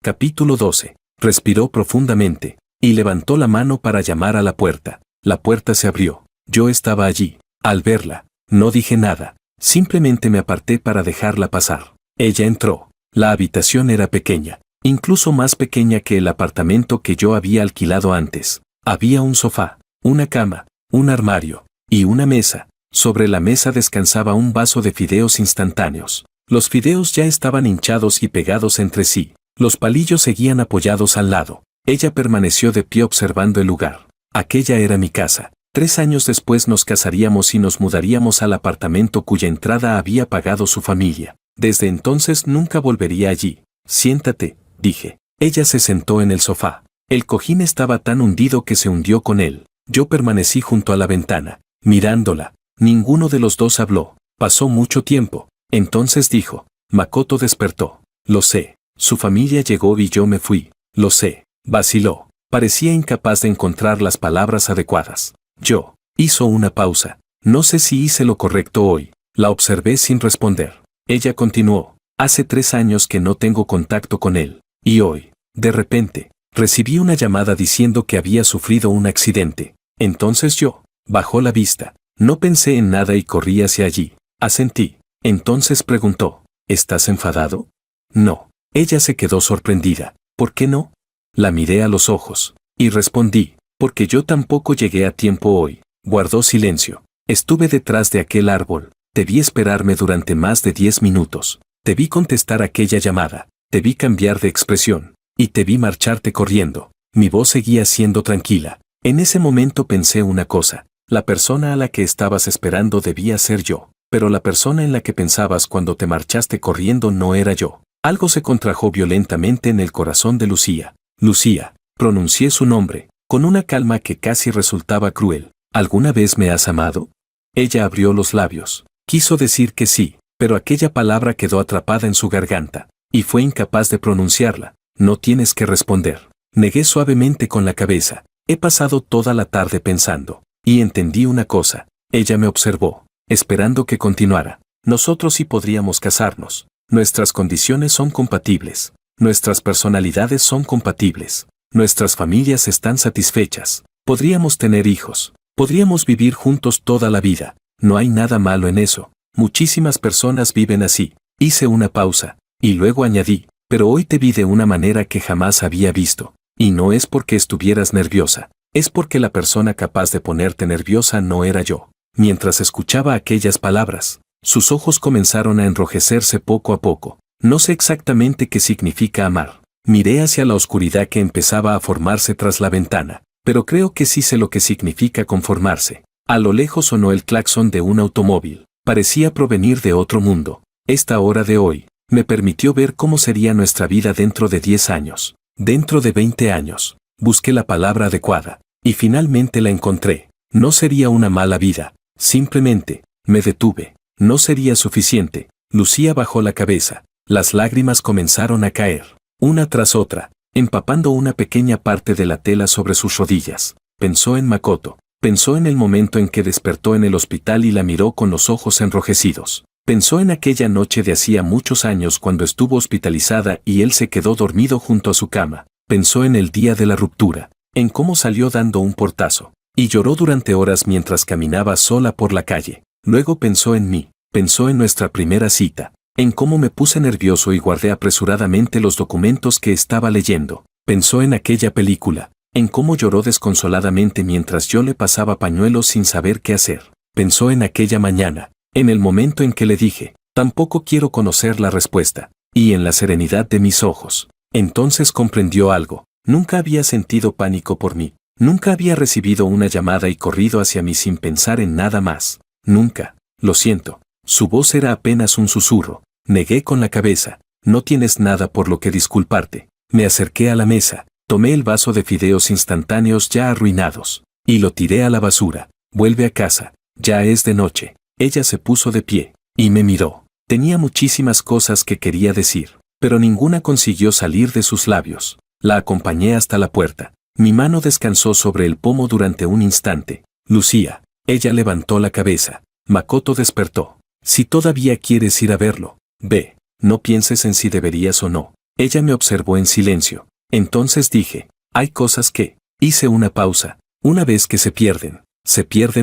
S1: Capítulo 12. Respiró profundamente, y levantó la mano para llamar a la puerta. La puerta se abrió. Yo estaba allí. Al verla, no dije nada. Simplemente me aparté para dejarla pasar. Ella entró. La habitación era pequeña, incluso más pequeña que el apartamento que yo había alquilado antes. Había un sofá, una cama, un armario, y una mesa. Sobre la mesa descansaba un vaso de fideos instantáneos. Los fideos ya estaban hinchados y pegados entre sí. Los palillos seguían apoyados al lado. Ella permaneció de pie observando el lugar. Aquella era mi casa. 3 años después nos casaríamos y nos mudaríamos al apartamento cuya entrada había pagado su familia. Desde entonces nunca volvería allí. Siéntate, dije. Ella se sentó en el sofá. El cojín estaba tan hundido que se hundió con él. Yo permanecí junto a la ventana, mirándola. Ninguno de los dos habló. Pasó mucho tiempo. Entonces dijo, Makoto despertó. Lo sé. Su familia llegó y yo me fui. Lo sé. Vaciló. Parecía incapaz de encontrar las palabras adecuadas. Yo. Hizo una pausa. No sé si hice lo correcto hoy. La observé sin responder. Ella continuó. Hace 3 años que no tengo contacto con él. Y hoy, de repente, recibí una llamada diciendo que había sufrido un accidente. Entonces yo, bajó la vista. No pensé en nada y corrí hacia allí. Asentí. Entonces preguntó, ¿estás enfadado? No. Ella se quedó sorprendida. ¿Por qué no? La miré a los ojos. Y respondí, porque yo tampoco llegué a tiempo hoy. Guardó silencio. Estuve detrás de aquel árbol. Te vi esperarme durante más de 10 minutos. Te vi contestar aquella llamada. Te vi cambiar de expresión. Y te vi marcharte corriendo. Mi voz seguía siendo tranquila. En ese momento pensé una cosa. La persona a la que estabas esperando debía ser yo. Pero la persona en la que pensabas cuando te marchaste corriendo no era yo. Algo se contrajo violentamente en el corazón de Lucía. Lucía, pronuncié su nombre, con una calma que casi resultaba cruel. ¿Alguna vez me has amado? Ella abrió los labios. Quiso decir que sí, pero aquella palabra quedó atrapada en su garganta, y fue incapaz de pronunciarla. No tienes que responder. Negué suavemente con la cabeza. He pasado toda la tarde pensando, y entendí una cosa. Ella me observó, esperando que continuara. Nosotros sí podríamos casarnos. Nuestras condiciones son compatibles. Nuestras personalidades son compatibles. Nuestras familias están satisfechas. Podríamos tener hijos. Podríamos vivir juntos toda la vida. No hay nada malo en eso. Muchísimas personas viven así. Hice una pausa, y luego añadí, pero hoy te vi de una manera que jamás había visto. Y no es porque estuvieras nerviosa. Es porque la persona capaz de ponerte nerviosa no era yo. Mientras escuchaba aquellas palabras, sus ojos comenzaron a enrojecerse poco a poco. No sé exactamente qué significa amar. Miré hacia la oscuridad que empezaba a formarse tras la ventana, pero creo que sí sé lo que significa conformarse. A lo lejos sonó el claxon de un automóvil. Parecía provenir de otro mundo. Esta hora de hoy me permitió ver cómo sería nuestra vida dentro de 10 años, dentro de 20 años. Busqué la palabra adecuada, y finalmente la encontré. No sería una mala vida, simplemente, me detuve. No sería suficiente. Lucía bajó la cabeza. Las lágrimas comenzaron a caer, una tras otra, empapando una pequeña parte de la tela sobre sus rodillas. Pensó en Makoto. Pensó en el momento en que despertó en el hospital y la miró con los ojos enrojecidos. Pensó en aquella noche de hacía muchos años cuando estuvo hospitalizada y él se quedó dormido junto a su cama. Pensó en el día de la ruptura, en cómo salió dando un portazo, y lloró durante horas mientras caminaba sola por la calle. Luego pensó en mí, pensó en nuestra primera cita, en cómo me puse nervioso y guardé apresuradamente los documentos que estaba leyendo. Pensó en aquella película, en cómo lloró desconsoladamente mientras yo le pasaba pañuelos sin saber qué hacer. Pensó en aquella mañana, en el momento en que le dije, tampoco quiero conocer la respuesta, y en la serenidad de mis ojos. Entonces comprendió algo. Nunca había sentido pánico por mí. Nunca había recibido una llamada y corrido hacia mí sin pensar en nada más. Nunca. Lo siento. Su voz era apenas un susurro. Negué con la cabeza. No tienes nada por lo que disculparte. Me acerqué a la mesa. Tomé el vaso de fideos instantáneos ya arruinados, y lo tiré a la basura. Vuelve a casa. Ya es de noche. Ella se puso de pie, y me miró. Tenía muchísimas cosas que quería decir, pero ninguna consiguió salir de sus labios. La acompañé hasta la puerta. Mi mano descansó sobre el pomo durante un instante. Lucía. Ella levantó la cabeza. Makoto despertó. Si todavía quieres ir a verlo, ve. No pienses en si deberías o no. Ella me observó en silencio. Entonces dije, hay cosas que... Hice una pausa. Una vez que se pierden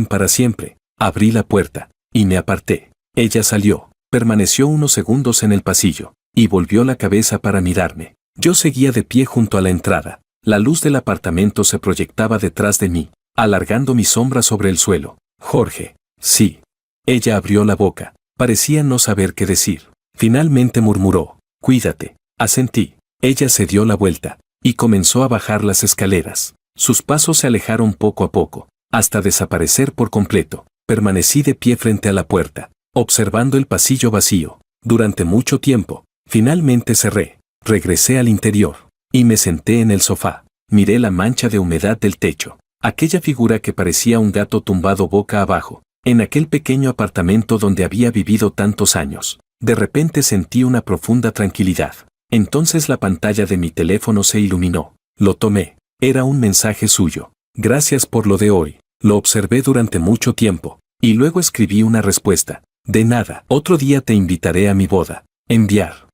S1: para siempre. Abrí la puerta, y me aparté. Ella salió, permaneció unos segundos en el pasillo, y volvió la cabeza para mirarme. Yo seguía de pie junto a la entrada. La luz del apartamento se proyectaba detrás de mí, alargando mi sombra sobre el suelo. Jorge. Sí. Ella abrió la boca. Parecía no saber qué decir. Finalmente murmuró. Cuídate. Asentí. Ella se dio la vuelta, y comenzó a bajar las escaleras. Sus pasos se alejaron poco a poco, hasta desaparecer por completo. Permanecí de pie frente a la puerta, observando el pasillo vacío. Durante mucho tiempo, finalmente cerré. Regresé al interior, y me senté en el sofá. Miré la mancha de humedad del techo. Aquella figura que parecía un gato tumbado boca abajo, en aquel pequeño apartamento donde había vivido tantos años. De repente sentí una profunda tranquilidad. Entonces la pantalla de mi teléfono se iluminó. Lo tomé. Era un mensaje suyo. Gracias por lo de hoy. Lo observé durante mucho tiempo. Y luego escribí una respuesta. De nada. Otro día te invitaré a mi boda. Enviar.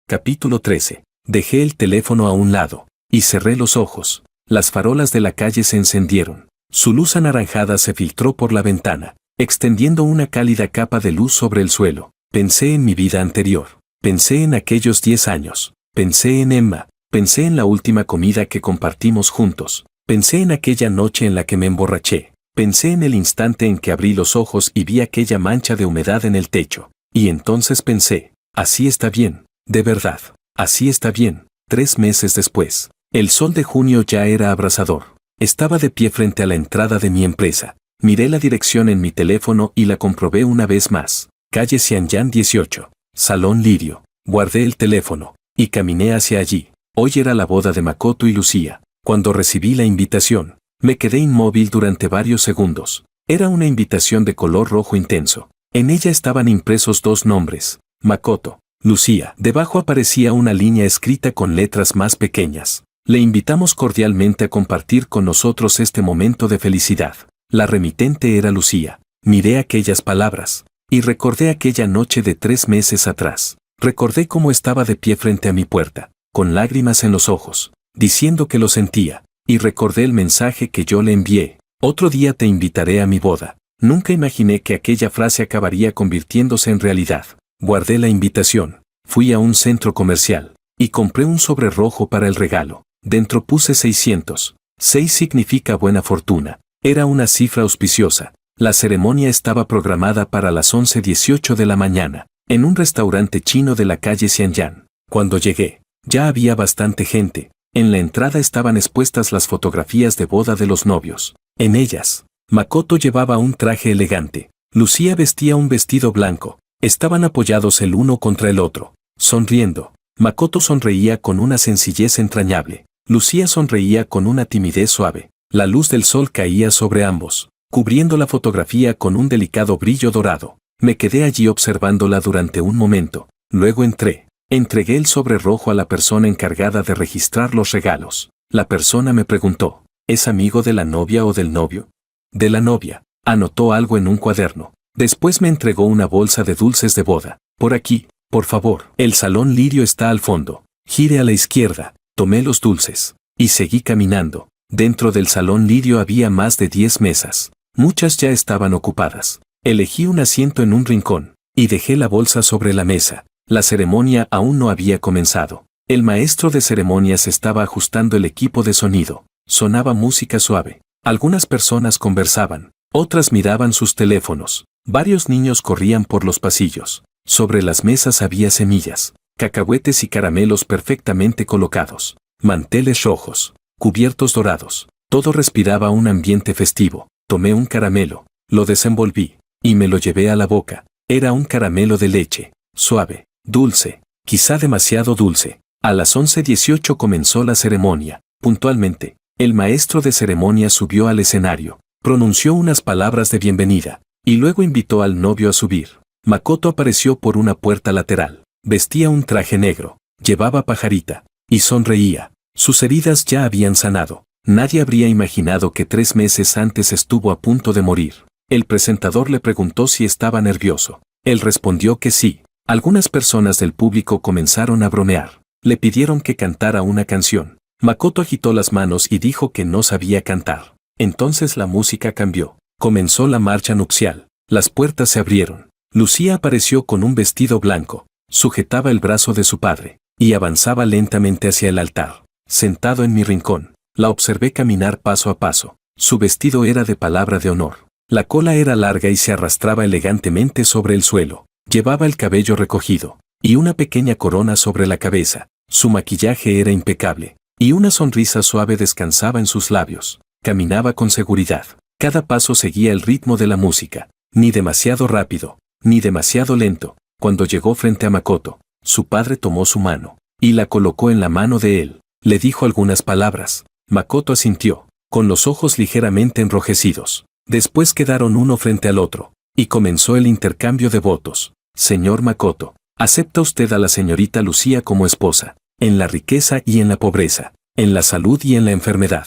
S1: Capítulo 13. Dejé el teléfono a un lado. Y cerré los ojos. Las farolas de la calle se encendieron. Su luz anaranjada se filtró por la ventana, extendiendo una cálida capa de luz sobre el suelo. Pensé en mi vida anterior. Pensé en aquellos 10 años. Pensé en Emma. Pensé en la última comida que compartimos juntos. Pensé en aquella noche en la que me emborraché. Pensé en el instante en que abrí los ojos y vi aquella mancha de humedad en el techo. Y entonces pensé, así está bien, de verdad, así está bien. 3 meses después, el sol de junio ya era abrasador. Estaba de pie frente a la entrada de mi empresa. Miré la dirección en mi teléfono y la comprobé una vez más. Calle Xianyang 18, Salón Lirio. Guardé el teléfono, y caminé hacia allí. Hoy era la boda de Makoto y Lucía. Cuando recibí la invitación, me quedé inmóvil durante varios segundos. Era una invitación de color rojo intenso. En ella estaban impresos 2 nombres, Makoto, Lucía. Debajo aparecía una línea escrita con letras más pequeñas. Le invitamos cordialmente a compartir con nosotros este momento de felicidad. La remitente era Lucía. Miré aquellas palabras. Y recordé aquella noche de 3 meses atrás. Recordé cómo estaba de pie frente a mi puerta, con lágrimas en los ojos, diciendo que lo sentía. Y recordé el mensaje que yo le envié. Otro día te invitaré a mi boda. Nunca imaginé que aquella frase acabaría convirtiéndose en realidad. Guardé la invitación. Fui a un centro comercial. Y compré un sobre rojo para el regalo. Dentro puse 600. 6 significa buena fortuna. Era una cifra auspiciosa. La ceremonia estaba programada para las 11:18 de la mañana, en un restaurante chino de la calle Xianyang. Cuando llegué, ya había bastante gente. En la entrada estaban expuestas las fotografías de boda de los novios. En ellas, Makoto llevaba un traje elegante. Lucía vestía un vestido blanco. Estaban apoyados el uno contra el otro, sonriendo. Makoto sonreía con una sencillez entrañable. Lucía sonreía con una timidez suave. La luz del sol caía sobre ambos, cubriendo la fotografía con un delicado brillo dorado. Me quedé allí observándola durante un momento. Luego entré. Entregué el sobre rojo a la persona encargada de registrar los regalos. La persona me preguntó, ¿es amigo de la novia o del novio? De la novia. Anotó algo en un cuaderno. Después me entregó una bolsa de dulces de boda. Por aquí, por favor. El salón lirio está al fondo. Gire a la izquierda. Tomé los dulces. Y seguí caminando. Dentro del salón lirio había más de 10 mesas. Muchas ya estaban ocupadas. Elegí un asiento en un rincón. Y dejé la bolsa sobre la mesa. La ceremonia aún no había comenzado. El maestro de ceremonias estaba ajustando el equipo de sonido. Sonaba música suave. Algunas personas conversaban. Otras miraban sus teléfonos. Varios niños corrían por los pasillos. Sobre las mesas había semillas, cacahuetes y caramelos perfectamente colocados. Manteles rojos, cubiertos dorados. Todo respiraba un ambiente festivo. Tomé un caramelo, lo desenvolví, y me lo llevé a la boca. Era un caramelo de leche, suave, dulce, quizá demasiado dulce. A las 11:18 comenzó la ceremonia. Puntualmente, el maestro de ceremonias subió al escenario, pronunció unas palabras de bienvenida, y luego invitó al novio a subir. Makoto apareció por una puerta lateral. Vestía un traje negro, llevaba pajarita, y sonreía. Sus heridas ya habían sanado. Nadie habría imaginado que 3 meses antes estuvo a punto de morir. El presentador le preguntó si estaba nervioso. Él respondió que sí. Algunas personas del público comenzaron a bromear. Le pidieron que cantara una canción. Makoto agitó las manos y dijo que no sabía cantar. Entonces la música cambió. Comenzó la marcha nupcial. Las puertas se abrieron. Lucía apareció con un vestido blanco. Sujetaba el brazo de su padre y avanzaba lentamente hacia el altar. Sentado en mi rincón, la observé caminar paso a paso. Su vestido era de palabra de honor. La cola era larga y se arrastraba elegantemente sobre el suelo. Llevaba el cabello recogido y una pequeña corona sobre la cabeza. Su maquillaje era impecable y una sonrisa suave descansaba en sus labios. Caminaba con seguridad. Cada paso seguía el ritmo de la música, ni demasiado rápido, ni demasiado lento. Cuando llegó frente a Makoto, su padre tomó su mano y la colocó en la mano de él. Le dijo algunas palabras. Makoto asintió, con los ojos ligeramente enrojecidos. Después quedaron uno frente al otro, y comenzó el intercambio de votos. Señor Makoto, ¿acepta usted a la señorita Lucía como esposa, en la riqueza y en la pobreza, en la salud y en la enfermedad?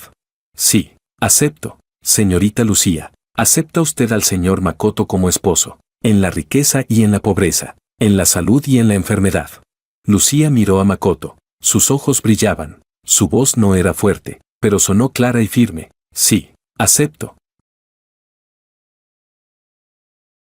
S1: Sí, acepto. Señorita Lucía, ¿acepta usted al señor Makoto como esposo, en la riqueza y en la pobreza, en la salud y en la enfermedad? Lucía miró a Makoto. Sus ojos brillaban. Su voz no era fuerte, pero sonó clara y firme. Sí, acepto.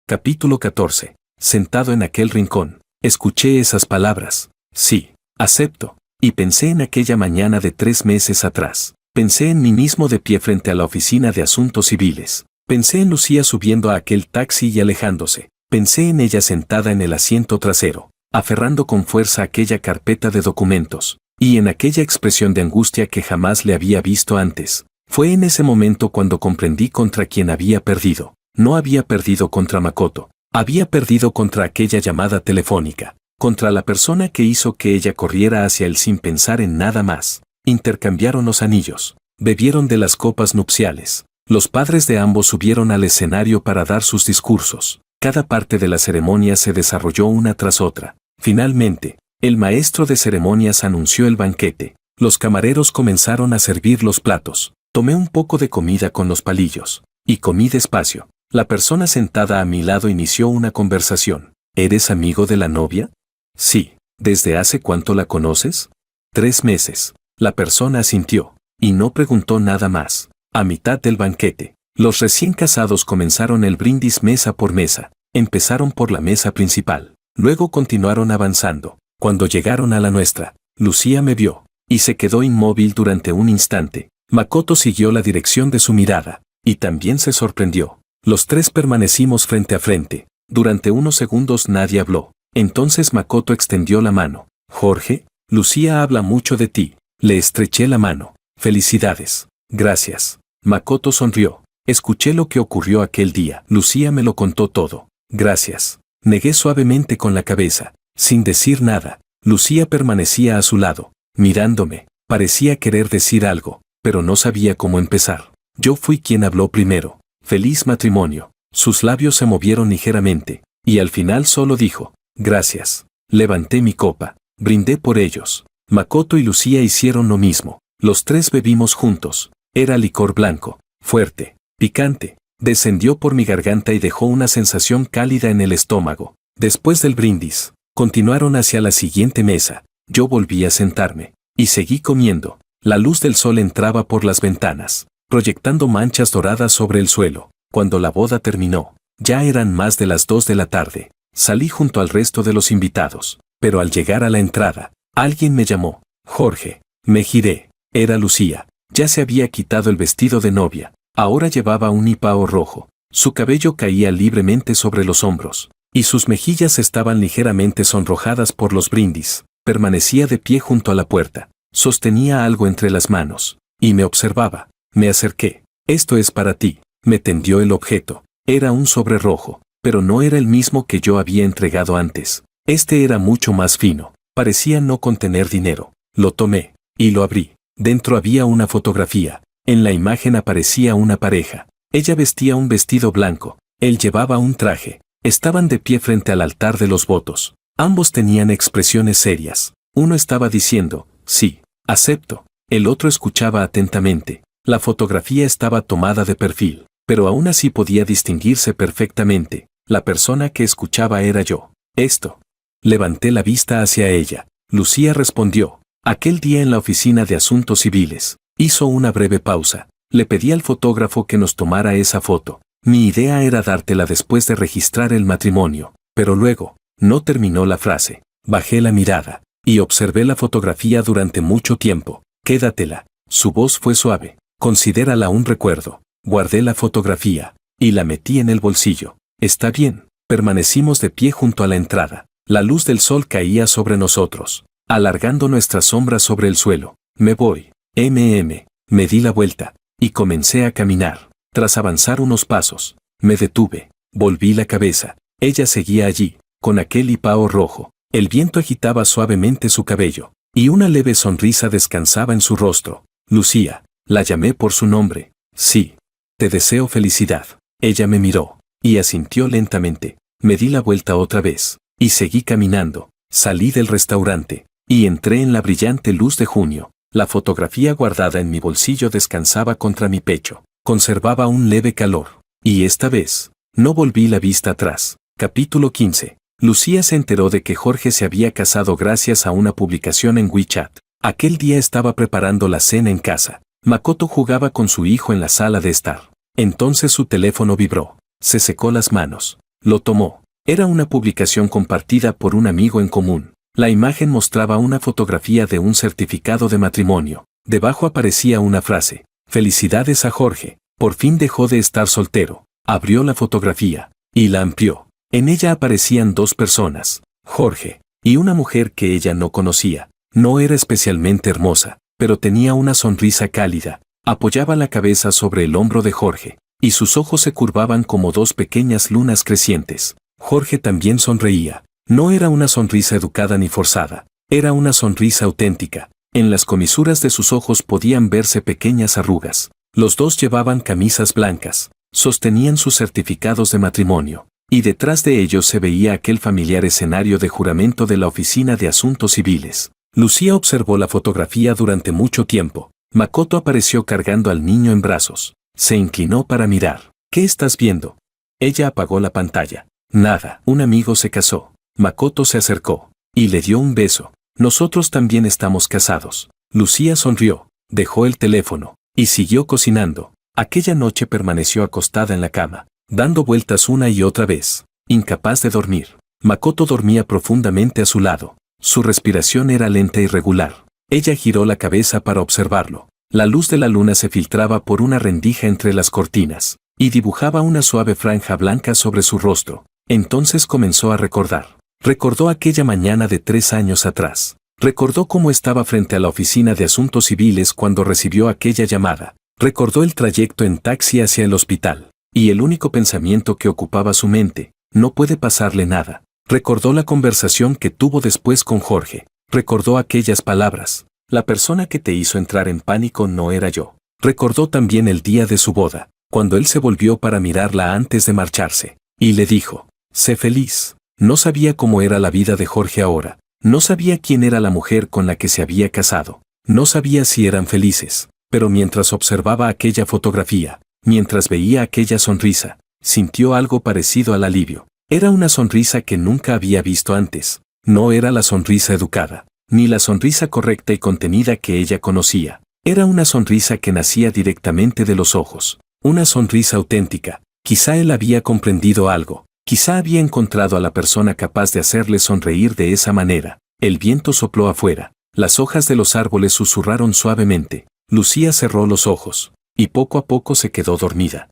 S1: Capítulo 14. Sentado en aquel rincón, escuché esas palabras. Sí, acepto. Y pensé en aquella mañana de 3 meses atrás. Pensé en mí mismo de pie frente a la oficina de asuntos civiles. Pensé en Lucía subiendo a aquel taxi y alejándose. Pensé en ella sentada en el asiento trasero, aferrando con fuerza aquella carpeta de documentos, y en aquella expresión de angustia que jamás le había visto antes. Fue en ese momento cuando comprendí contra quién había perdido. No había perdido contra Makoto. Había perdido contra aquella llamada telefónica, contra la persona que hizo que ella corriera hacia él sin pensar en nada más. Intercambiaron los anillos, bebieron de las copas nupciales. Los padres de ambos subieron al escenario para dar sus discursos. Cada parte de la ceremonia se desarrolló una tras otra. Finalmente, el maestro de ceremonias anunció el banquete. Los camareros comenzaron a servir los platos. Tomé un poco de comida con los palillos, y comí despacio. La persona sentada a mi lado inició una conversación. ¿Eres amigo de la novia? Sí. ¿Desde hace cuánto la conoces? 3 meses. La persona asintió, y no preguntó nada más. A mitad del banquete, los recién casados comenzaron el brindis mesa por mesa. Empezaron por la mesa principal, luego continuaron avanzando. Cuando llegaron a la nuestra, Lucía me vio, y se quedó inmóvil durante un instante. Makoto siguió la dirección de su mirada, y también se sorprendió. Los tres permanecimos frente a frente. Durante unos segundos nadie habló. Entonces Makoto extendió la mano. Jorge, Lucía habla mucho de ti. Le estreché la mano. Felicidades. Gracias. Makoto sonrió. Escuché lo que ocurrió aquel día. Lucía me lo contó todo. Gracias. Negué suavemente con la cabeza. Sin decir nada, Lucía permanecía a su lado, mirándome. Parecía querer decir algo, pero no sabía cómo empezar. Yo fui quien habló primero. Feliz matrimonio. Sus labios se movieron ligeramente, y al final solo dijo, gracias. Levanté mi copa, brindé por ellos. Makoto y Lucía hicieron lo mismo. Los tres bebimos juntos. Era licor blanco, fuerte, picante. Descendió por mi garganta y dejó una sensación cálida en el estómago. Después del brindis, continuaron hacia la siguiente mesa. Yo volví a sentarme, y seguí comiendo. La luz del sol entraba por las ventanas, proyectando manchas doradas sobre el suelo. Cuando la boda terminó, ya eran más de las 2 de la tarde. Salí junto al resto de los invitados, pero al llegar a la entrada, alguien me llamó. Jorge. Me giré. Era Lucía. Ya se había quitado el vestido de novia. Ahora llevaba un hipao rojo. Su cabello caía libremente sobre los hombros, y sus mejillas estaban ligeramente sonrojadas por los brindis. Permanecía de pie junto a la puerta. Sostenía algo entre las manos, y me observaba. Me acerqué. Esto es para ti. Me tendió el objeto. Era un sobre rojo, pero no era el mismo que yo había entregado antes. Este era mucho más fino. Parecía no contener dinero. Lo tomé, y lo abrí. Dentro había una fotografía. En la imagen aparecía una pareja. Ella vestía un vestido blanco. Él llevaba un traje. Estaban de pie frente al altar de los votos. Ambos tenían expresiones serias. Uno estaba diciendo, sí, acepto. El otro escuchaba atentamente. La fotografía estaba tomada de perfil, pero aún así podía distinguirse perfectamente. La persona que escuchaba era yo. Esto. Levanté la vista hacia ella. Lucía respondió. Aquel día en la oficina de asuntos civiles. Hizo una breve pausa. Le pedí al fotógrafo que nos tomara esa foto. Mi idea era dártela después de registrar el matrimonio, pero luego, no terminó la frase. Bajé la mirada, y observé la fotografía durante mucho tiempo. Quédatela. Su voz fue suave. Considérala un recuerdo. Guardé la fotografía, y la metí en el bolsillo. Está bien. Permanecimos de pie junto a la entrada. La luz del sol caía sobre nosotros, alargando nuestras sombras sobre el suelo. Me voy. Me di la vuelta, y comencé a caminar. Tras avanzar unos pasos, me detuve. Volví la cabeza. Ella seguía allí, con aquel hipao rojo. El viento agitaba suavemente su cabello, y una leve sonrisa descansaba en su rostro. Lucía. La llamé por su nombre. Sí. Te deseo felicidad. Ella me miró, y asintió lentamente. Me di la vuelta otra vez, y seguí caminando. Salí del restaurante, y entré en la brillante luz de junio. La fotografía guardada en mi bolsillo descansaba contra mi pecho. Conservaba un leve calor. Y esta vez, no volví la vista atrás. Capítulo 15. Lucía se enteró de que Jorge se había casado gracias a una publicación en WeChat. Aquel día estaba preparando la cena en casa. Makoto jugaba con su hijo en la sala de estar. Entonces su teléfono vibró. Se secó las manos. Lo tomó. Era una publicación compartida por un amigo en común. La imagen mostraba una fotografía de un certificado de matrimonio. Debajo aparecía una frase. Felicidades a Jorge. Por fin dejó de estar soltero. Abrió la fotografía, y la amplió. En ella aparecían 2 personas, Jorge, y una mujer que ella no conocía. No era especialmente hermosa, pero tenía una sonrisa cálida. Apoyaba la cabeza sobre el hombro de Jorge, y sus ojos se curvaban como 2 pequeñas lunas crecientes. Jorge también sonreía. No era una sonrisa educada ni forzada, era una sonrisa auténtica. En las comisuras de sus ojos podían verse pequeñas arrugas. Los dos llevaban camisas blancas, sostenían sus certificados de matrimonio, y detrás de ellos se veía aquel familiar escenario de juramento de la Oficina de Asuntos Civiles. Lucía observó la fotografía durante mucho tiempo. Makoto apareció cargando al niño en brazos. Se inclinó para mirar. ¿Qué estás viendo? Ella apagó la pantalla. Nada. Un amigo se casó. Makoto se acercó y le dio un beso. Nosotros también estamos casados. Lucía sonrió, dejó el teléfono y siguió cocinando. Aquella noche permaneció acostada en la cama, dando vueltas una y otra vez, incapaz de dormir. Makoto dormía profundamente a su lado. Su respiración era lenta y regular. Ella giró la cabeza para observarlo. La luz de la luna se filtraba por una rendija entre las cortinas y dibujaba una suave franja blanca sobre su rostro. Entonces comenzó a recordar. Recordó aquella mañana de 3 años atrás. Recordó cómo estaba frente a la oficina de asuntos civiles cuando recibió aquella llamada. Recordó el trayecto en taxi hacia el hospital. Y el único pensamiento que ocupaba su mente: no puede pasarle nada. Recordó la conversación que tuvo después con Jorge. Recordó aquellas palabras: la persona que te hizo entrar en pánico no era yo. Recordó también el día de su boda, cuando él se volvió para mirarla antes de marcharse. Y le dijo: sé feliz. No sabía cómo era la vida de Jorge ahora. No sabía quién era la mujer con la que se había casado. No sabía si eran felices. Pero mientras observaba aquella fotografía, mientras veía aquella sonrisa, sintió algo parecido al alivio. Era una sonrisa que nunca había visto antes. No era la sonrisa educada, ni la sonrisa correcta y contenida que ella conocía. Era una sonrisa que nacía directamente de los ojos. Una sonrisa auténtica. Quizá él había comprendido algo. Quizá había encontrado a la persona capaz de hacerle sonreír de esa manera. El viento sopló afuera. Las hojas de los árboles susurraron suavemente. Lucía cerró los ojos y poco a poco se quedó dormida.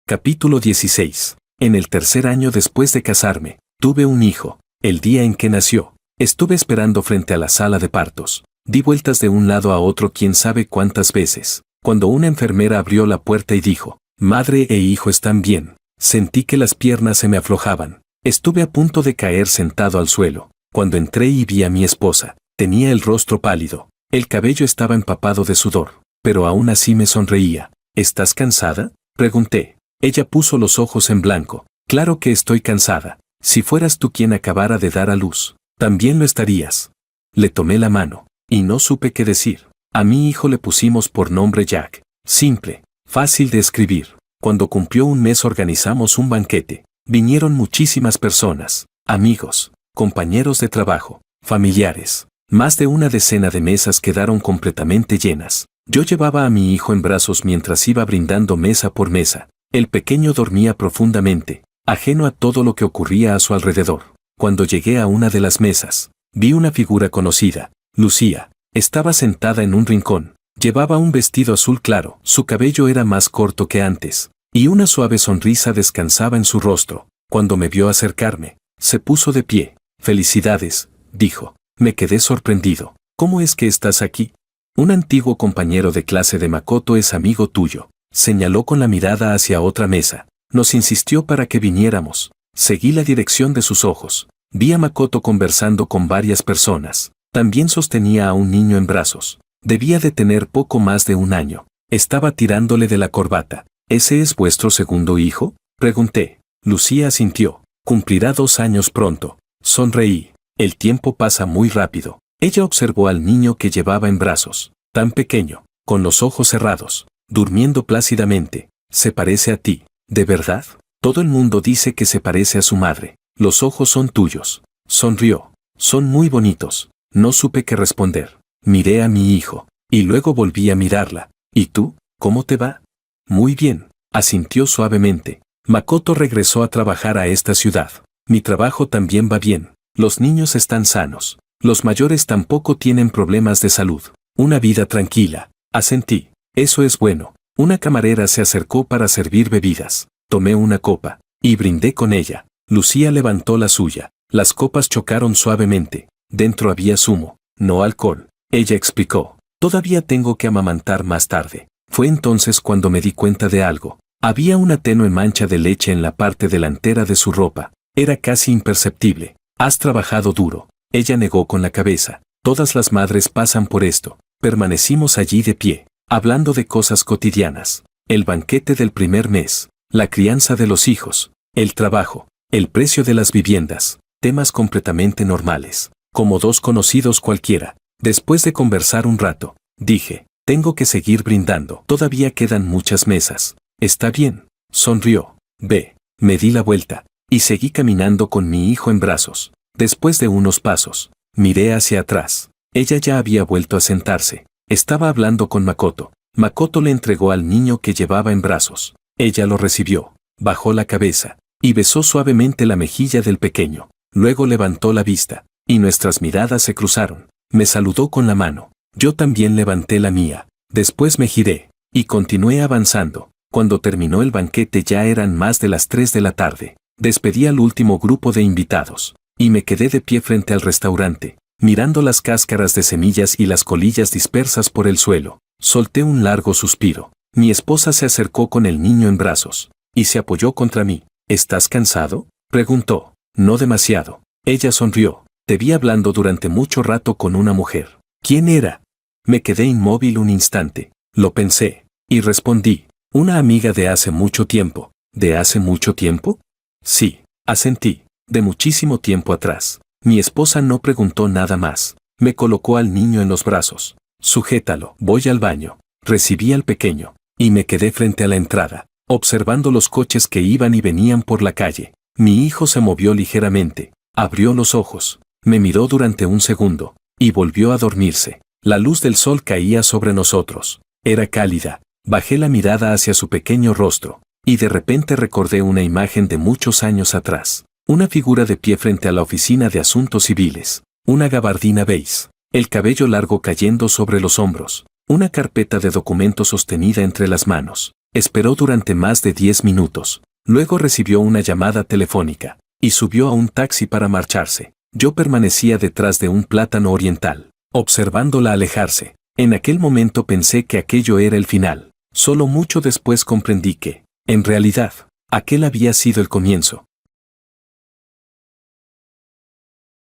S1: Capítulo 16. En el 3er año después de casarme, tuve un hijo. El día en que nació, estuve esperando frente a la sala de partos. Di vueltas de un lado a otro quién sabe cuántas veces. Cuando una enfermera abrió la puerta y dijo: madre e hijo están bien, sentí que las piernas se me aflojaban. Estuve a punto de caer sentado al suelo. Cuando entré y vi a mi esposa, tenía el rostro pálido. El cabello estaba empapado de sudor, pero aún así me sonreía. ¿Estás cansada?, pregunté. Ella puso los ojos en blanco. Claro que estoy cansada. Si fueras tú quien acabara de dar a luz, también lo estarías. Le tomé la mano y no supe qué decir. A mi hijo le pusimos por nombre Jack. Simple, fácil de escribir. Cuando cumplió un mes organizamos un banquete. Vinieron muchísimas personas, amigos, compañeros de trabajo, familiares. Más de una decena de mesas quedaron completamente llenas. Yo llevaba a mi hijo en brazos mientras iba brindando mesa por mesa. El pequeño dormía profundamente, ajeno a todo lo que ocurría a su alrededor. Cuando llegué a una de las mesas, vi una figura conocida. Lucía estaba sentada en un rincón. Llevaba un vestido azul claro, su cabello era más corto que antes, y una suave sonrisa descansaba en su rostro. Cuando me vio acercarme, se puso de pie. «Felicidades», dijo. Me quedé sorprendido. «¿Cómo es que estás aquí?» «Un antiguo compañero de clase de Makoto es amigo tuyo», señaló con la mirada hacia otra mesa. «Nos insistió para que viniéramos». Seguí la dirección de sus ojos. Vi a Makoto conversando con varias personas. También sostenía a un niño en brazos. Debía de tener poco más de 1 año. Estaba tirándole de la corbata. «¿Ese es vuestro segundo hijo?», pregunté. Lucía asintió. «Cumplirá 2 años pronto». Sonreí. «El tiempo pasa muy rápido». Ella observó al niño que llevaba en brazos. Tan pequeño, con los ojos cerrados, durmiendo plácidamente. «Se parece a ti, ¿de verdad?» «Todo el mundo dice que se parece a su madre. Los ojos son tuyos». Sonrió. «Son muy bonitos». No supe qué responder. Miré a mi hijo, y luego volví a mirarla. «¿Y tú? ¿Cómo te va?» «Muy bien», asintió suavemente. Makoto regresó a trabajar a esta ciudad. «Mi trabajo también va bien. Los niños están sanos. Los mayores tampoco tienen problemas de salud. Una vida tranquila». Asentí. «Eso es bueno». Una camarera se acercó para servir bebidas. Tomé una copa y brindé con ella. Lucía levantó la suya. Las copas chocaron suavemente. Dentro había zumo, no alcohol. Ella explicó: «Todavía tengo que amamantar más tarde». Fue entonces cuando me di cuenta de algo. Había una tenue mancha de leche en la parte delantera de su ropa. Era casi imperceptible. «Has trabajado duro». Ella negó con la cabeza. «Todas las madres pasan por esto». Permanecimos allí de pie, hablando de cosas cotidianas. El banquete del primer mes, la crianza de los hijos, el trabajo, el precio de las viviendas, temas completamente normales, como dos conocidos cualquiera. Después de conversar un rato, dije: «Tengo que seguir brindando. Todavía quedan muchas mesas». Está bien, sonrió. Ve, me di la vuelta, y seguí caminando con mi hijo en brazos. Después de unos pasos, miré hacia atrás. Ella ya había vuelto a sentarse. Estaba hablando con Makoto. Makoto le entregó al niño que llevaba en brazos. Ella lo recibió, bajó la cabeza, y besó suavemente la mejilla del pequeño. Luego levantó la vista, y nuestras miradas se cruzaron. Me saludó con la mano. Yo también levanté la mía. Después me giré, y continué avanzando. Cuando terminó el banquete ya eran más de las 3 de la tarde. Despedí al último grupo de invitados, y me quedé de pie frente al restaurante, mirando las cáscaras de semillas y las colillas dispersas por el suelo. Solté un largo suspiro. Mi esposa se acercó con el niño en brazos, y se apoyó contra mí. ¿Estás cansado?, preguntó. No demasiado. Ella sonrió. Te vi hablando durante mucho rato con una mujer. ¿Quién era? Me quedé inmóvil un instante. Lo pensé, y respondí. Una amiga de hace mucho tiempo. ¿De hace mucho tiempo? Sí, asentí. De muchísimo tiempo atrás. Mi esposa no preguntó nada más. Me colocó al niño en los brazos. Sujétalo. Voy al baño. Recibí al pequeño, y me quedé frente a la entrada, observando los coches que iban y venían por la calle. Mi hijo se movió ligeramente, abrió los ojos, me miró durante un segundo, y volvió a dormirse. La luz del sol caía sobre nosotros. Era cálida. Bajé la mirada hacia su pequeño rostro, y de repente recordé una imagen de muchos años atrás. Una figura de pie frente a la oficina de asuntos civiles. Una gabardina beige. El cabello largo cayendo sobre los hombros. Una carpeta de documentos sostenida entre las manos. Esperó durante más de 10 minutos. Luego recibió una llamada telefónica, y subió a un taxi para marcharse. Yo permanecía detrás de un plátano oriental, observándola alejarse. En aquel momento pensé que aquello era el final. Solo mucho después comprendí que, en realidad, aquel había sido el comienzo.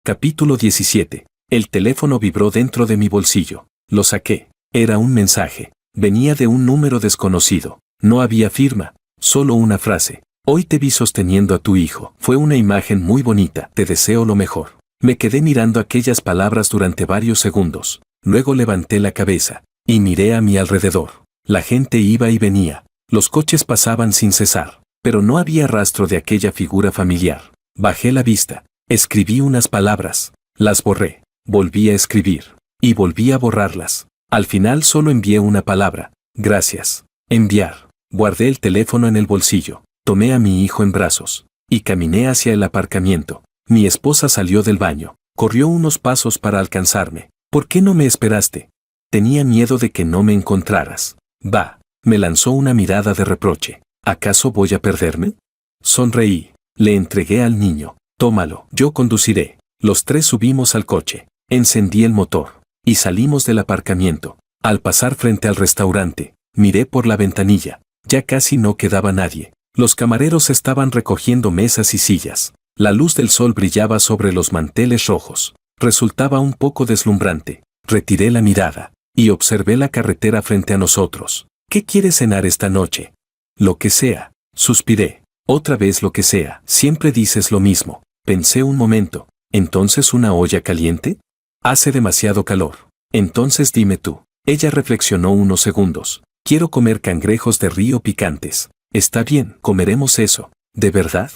S1: Capítulo 17. El teléfono vibró dentro de mi bolsillo. Lo saqué. Era un mensaje. Venía de un número desconocido. No había firma, solo una frase. Hoy te vi sosteniendo a tu hijo. Fue una imagen muy bonita. Te deseo lo mejor. Me quedé mirando aquellas palabras durante varios segundos. Luego levanté la cabeza, y miré a mi alrededor. La gente iba y venía. Los coches pasaban sin cesar, pero no había rastro de aquella figura familiar. Bajé la vista. Escribí unas palabras. Las borré. Volví a escribir. Y volví a borrarlas. Al final solo envié una palabra. Gracias. Enviar. Guardé el teléfono en el bolsillo. Tomé a mi hijo en brazos, y caminé hacia el aparcamiento. Mi esposa salió del baño. Corrió unos pasos para alcanzarme. ¿Por qué no me esperaste? Tenía miedo de que no me encontraras. Va. Me lanzó una mirada de reproche. ¿Acaso voy a perderme? Sonreí. Le entregué al niño. Tómalo. Yo conduciré. Los tres subimos al coche. Encendí el motor, y salimos del aparcamiento. Al pasar frente al restaurante, miré por la ventanilla. Ya casi no quedaba nadie. Los camareros estaban recogiendo mesas y sillas. La luz del sol brillaba sobre los manteles rojos. Resultaba un poco deslumbrante. Retiré la mirada, y observé la carretera frente a nosotros. ¿Qué quieres cenar esta noche? Lo que sea. Suspiré. Otra vez lo que sea. Siempre dices lo mismo. Pensé un momento. ¿Entonces una olla caliente? Hace demasiado calor. Entonces dime tú. Ella reflexionó unos segundos. Quiero comer cangrejos de río picantes. Está bien, comeremos eso. ¿De verdad?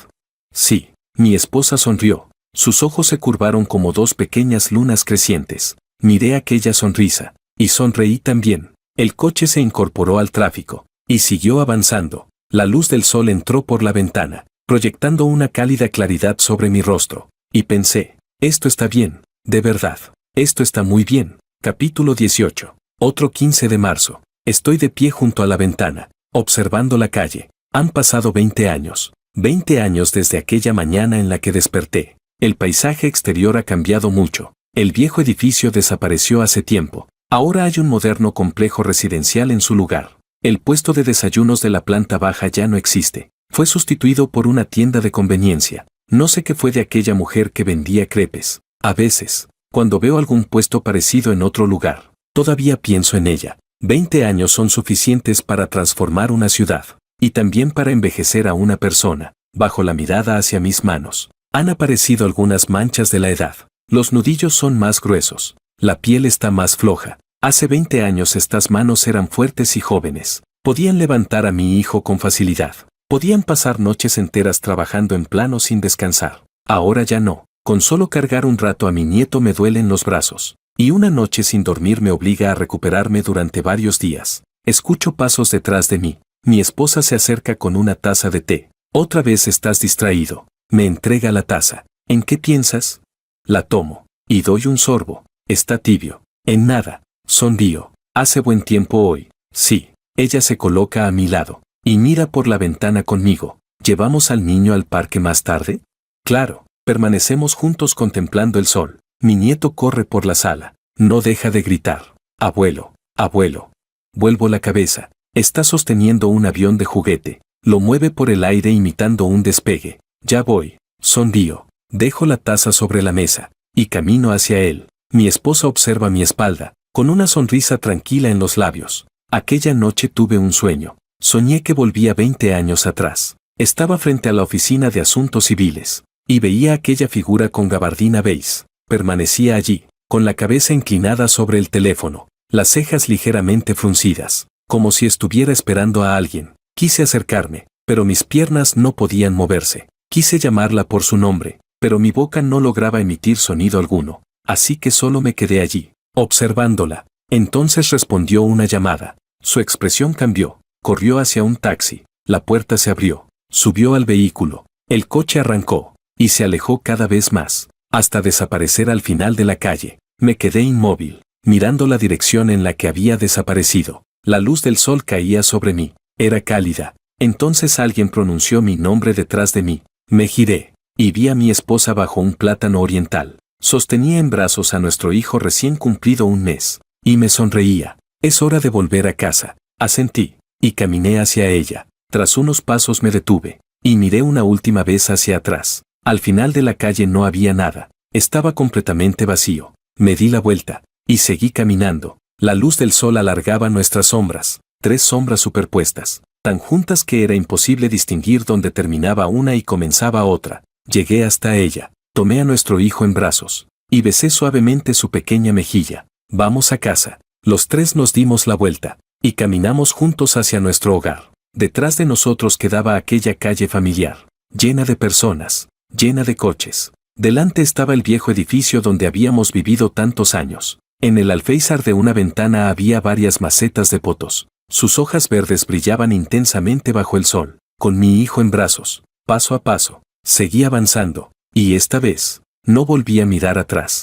S1: Sí. Mi esposa sonrió. Sus ojos se curvaron como dos pequeñas lunas crecientes. Miré aquella sonrisa, y sonreí también. El coche se incorporó al tráfico, y siguió avanzando. La luz del sol entró por la ventana, proyectando una cálida claridad sobre mi rostro. Y pensé, esto está bien, de verdad. Esto está muy bien. Capítulo 18. Otro 15 de marzo. Estoy de pie junto a la ventana, observando la calle. Han pasado 20 años. 20 años desde aquella mañana en la que desperté. El paisaje exterior ha cambiado mucho. El viejo edificio desapareció hace tiempo. Ahora hay un moderno complejo residencial en su lugar. El puesto de desayunos de la planta baja ya no existe. Fue sustituido por una tienda de conveniencia. No sé qué fue de aquella mujer que vendía crepes. A veces, cuando veo algún puesto parecido en otro lugar, todavía pienso en ella. 20 años son suficientes para transformar una ciudad, y también para envejecer a una persona. Bajo la mirada hacia mis manos, han aparecido algunas manchas de la edad. Los nudillos son más gruesos. La piel está más floja. Hace 20 años estas manos eran fuertes y jóvenes. Podían levantar a mi hijo con facilidad. Podían pasar noches enteras trabajando en plano sin descansar. Ahora ya no. Con solo cargar un rato a mi nieto me duelen los brazos. Y una noche sin dormir me obliga a recuperarme durante varios días. Escucho pasos detrás de mí. Mi esposa se acerca con una taza de té. Otra vez estás distraído. Me entrega la taza. ¿En qué piensas? La tomo. Y doy un sorbo. Está tibio. En nada. Sonrío. Hace buen tiempo hoy. Sí. Ella se coloca a mi lado. Y mira por la ventana conmigo. ¿Llevamos al niño al parque más tarde? Claro. Permanecemos juntos contemplando el sol. Mi nieto corre por la sala. No deja de gritar. Abuelo. Abuelo. Vuelvo la cabeza. Está sosteniendo un avión de juguete. Lo mueve por el aire imitando un despegue. Ya voy. Sonrío. Dejo la taza sobre la mesa. Y camino hacia él. Mi esposa observa mi espalda, con una sonrisa tranquila en los labios. Aquella noche tuve un sueño. Soñé que volvía 20 años atrás. Estaba frente a la oficina de asuntos civiles. Y veía aquella figura con gabardina beige. Permanecía allí, con la cabeza inclinada sobre el teléfono, las cejas ligeramente fruncidas, como si estuviera esperando a alguien. Quise acercarme, pero mis piernas no podían moverse. Quise llamarla por su nombre, pero mi boca no lograba emitir sonido alguno. Así que solo me quedé allí, observándola. Entonces respondió una llamada. Su expresión cambió. Corrió hacia un taxi. La puerta se abrió. Subió al vehículo. El coche arrancó. Y se alejó cada vez más, hasta desaparecer al final de la calle. Me quedé inmóvil, mirando la dirección en la que había desaparecido. La luz del sol caía sobre mí. Era cálida. Entonces alguien pronunció mi nombre detrás de mí. Me giré, y vi a mi esposa bajo un plátano oriental. Sostenía en brazos a nuestro hijo recién cumplido un mes. Y me sonreía. Es hora de volver a casa. Asentí, y caminé hacia ella. Tras unos pasos me detuve, y miré una última vez hacia atrás. Al final de la calle no había nada. Estaba completamente vacío. Me di la vuelta, y seguí caminando. La luz del sol alargaba nuestras sombras. 3 sombras superpuestas, tan juntas que era imposible distinguir dónde terminaba una y comenzaba otra. Llegué hasta ella. Tomé a nuestro hijo en brazos, y besé suavemente su pequeña mejilla. Vamos a casa. Los 3 nos dimos la vuelta, y caminamos juntos hacia nuestro hogar. Detrás de nosotros quedaba aquella calle familiar, llena de personas, llena de coches. Delante estaba el viejo edificio donde habíamos vivido tantos años. En el alféizar de una ventana había varias macetas de potos. Sus hojas verdes brillaban intensamente bajo el sol. Con mi hijo en brazos, paso a paso, seguí avanzando, y esta vez, no volví a mirar atrás.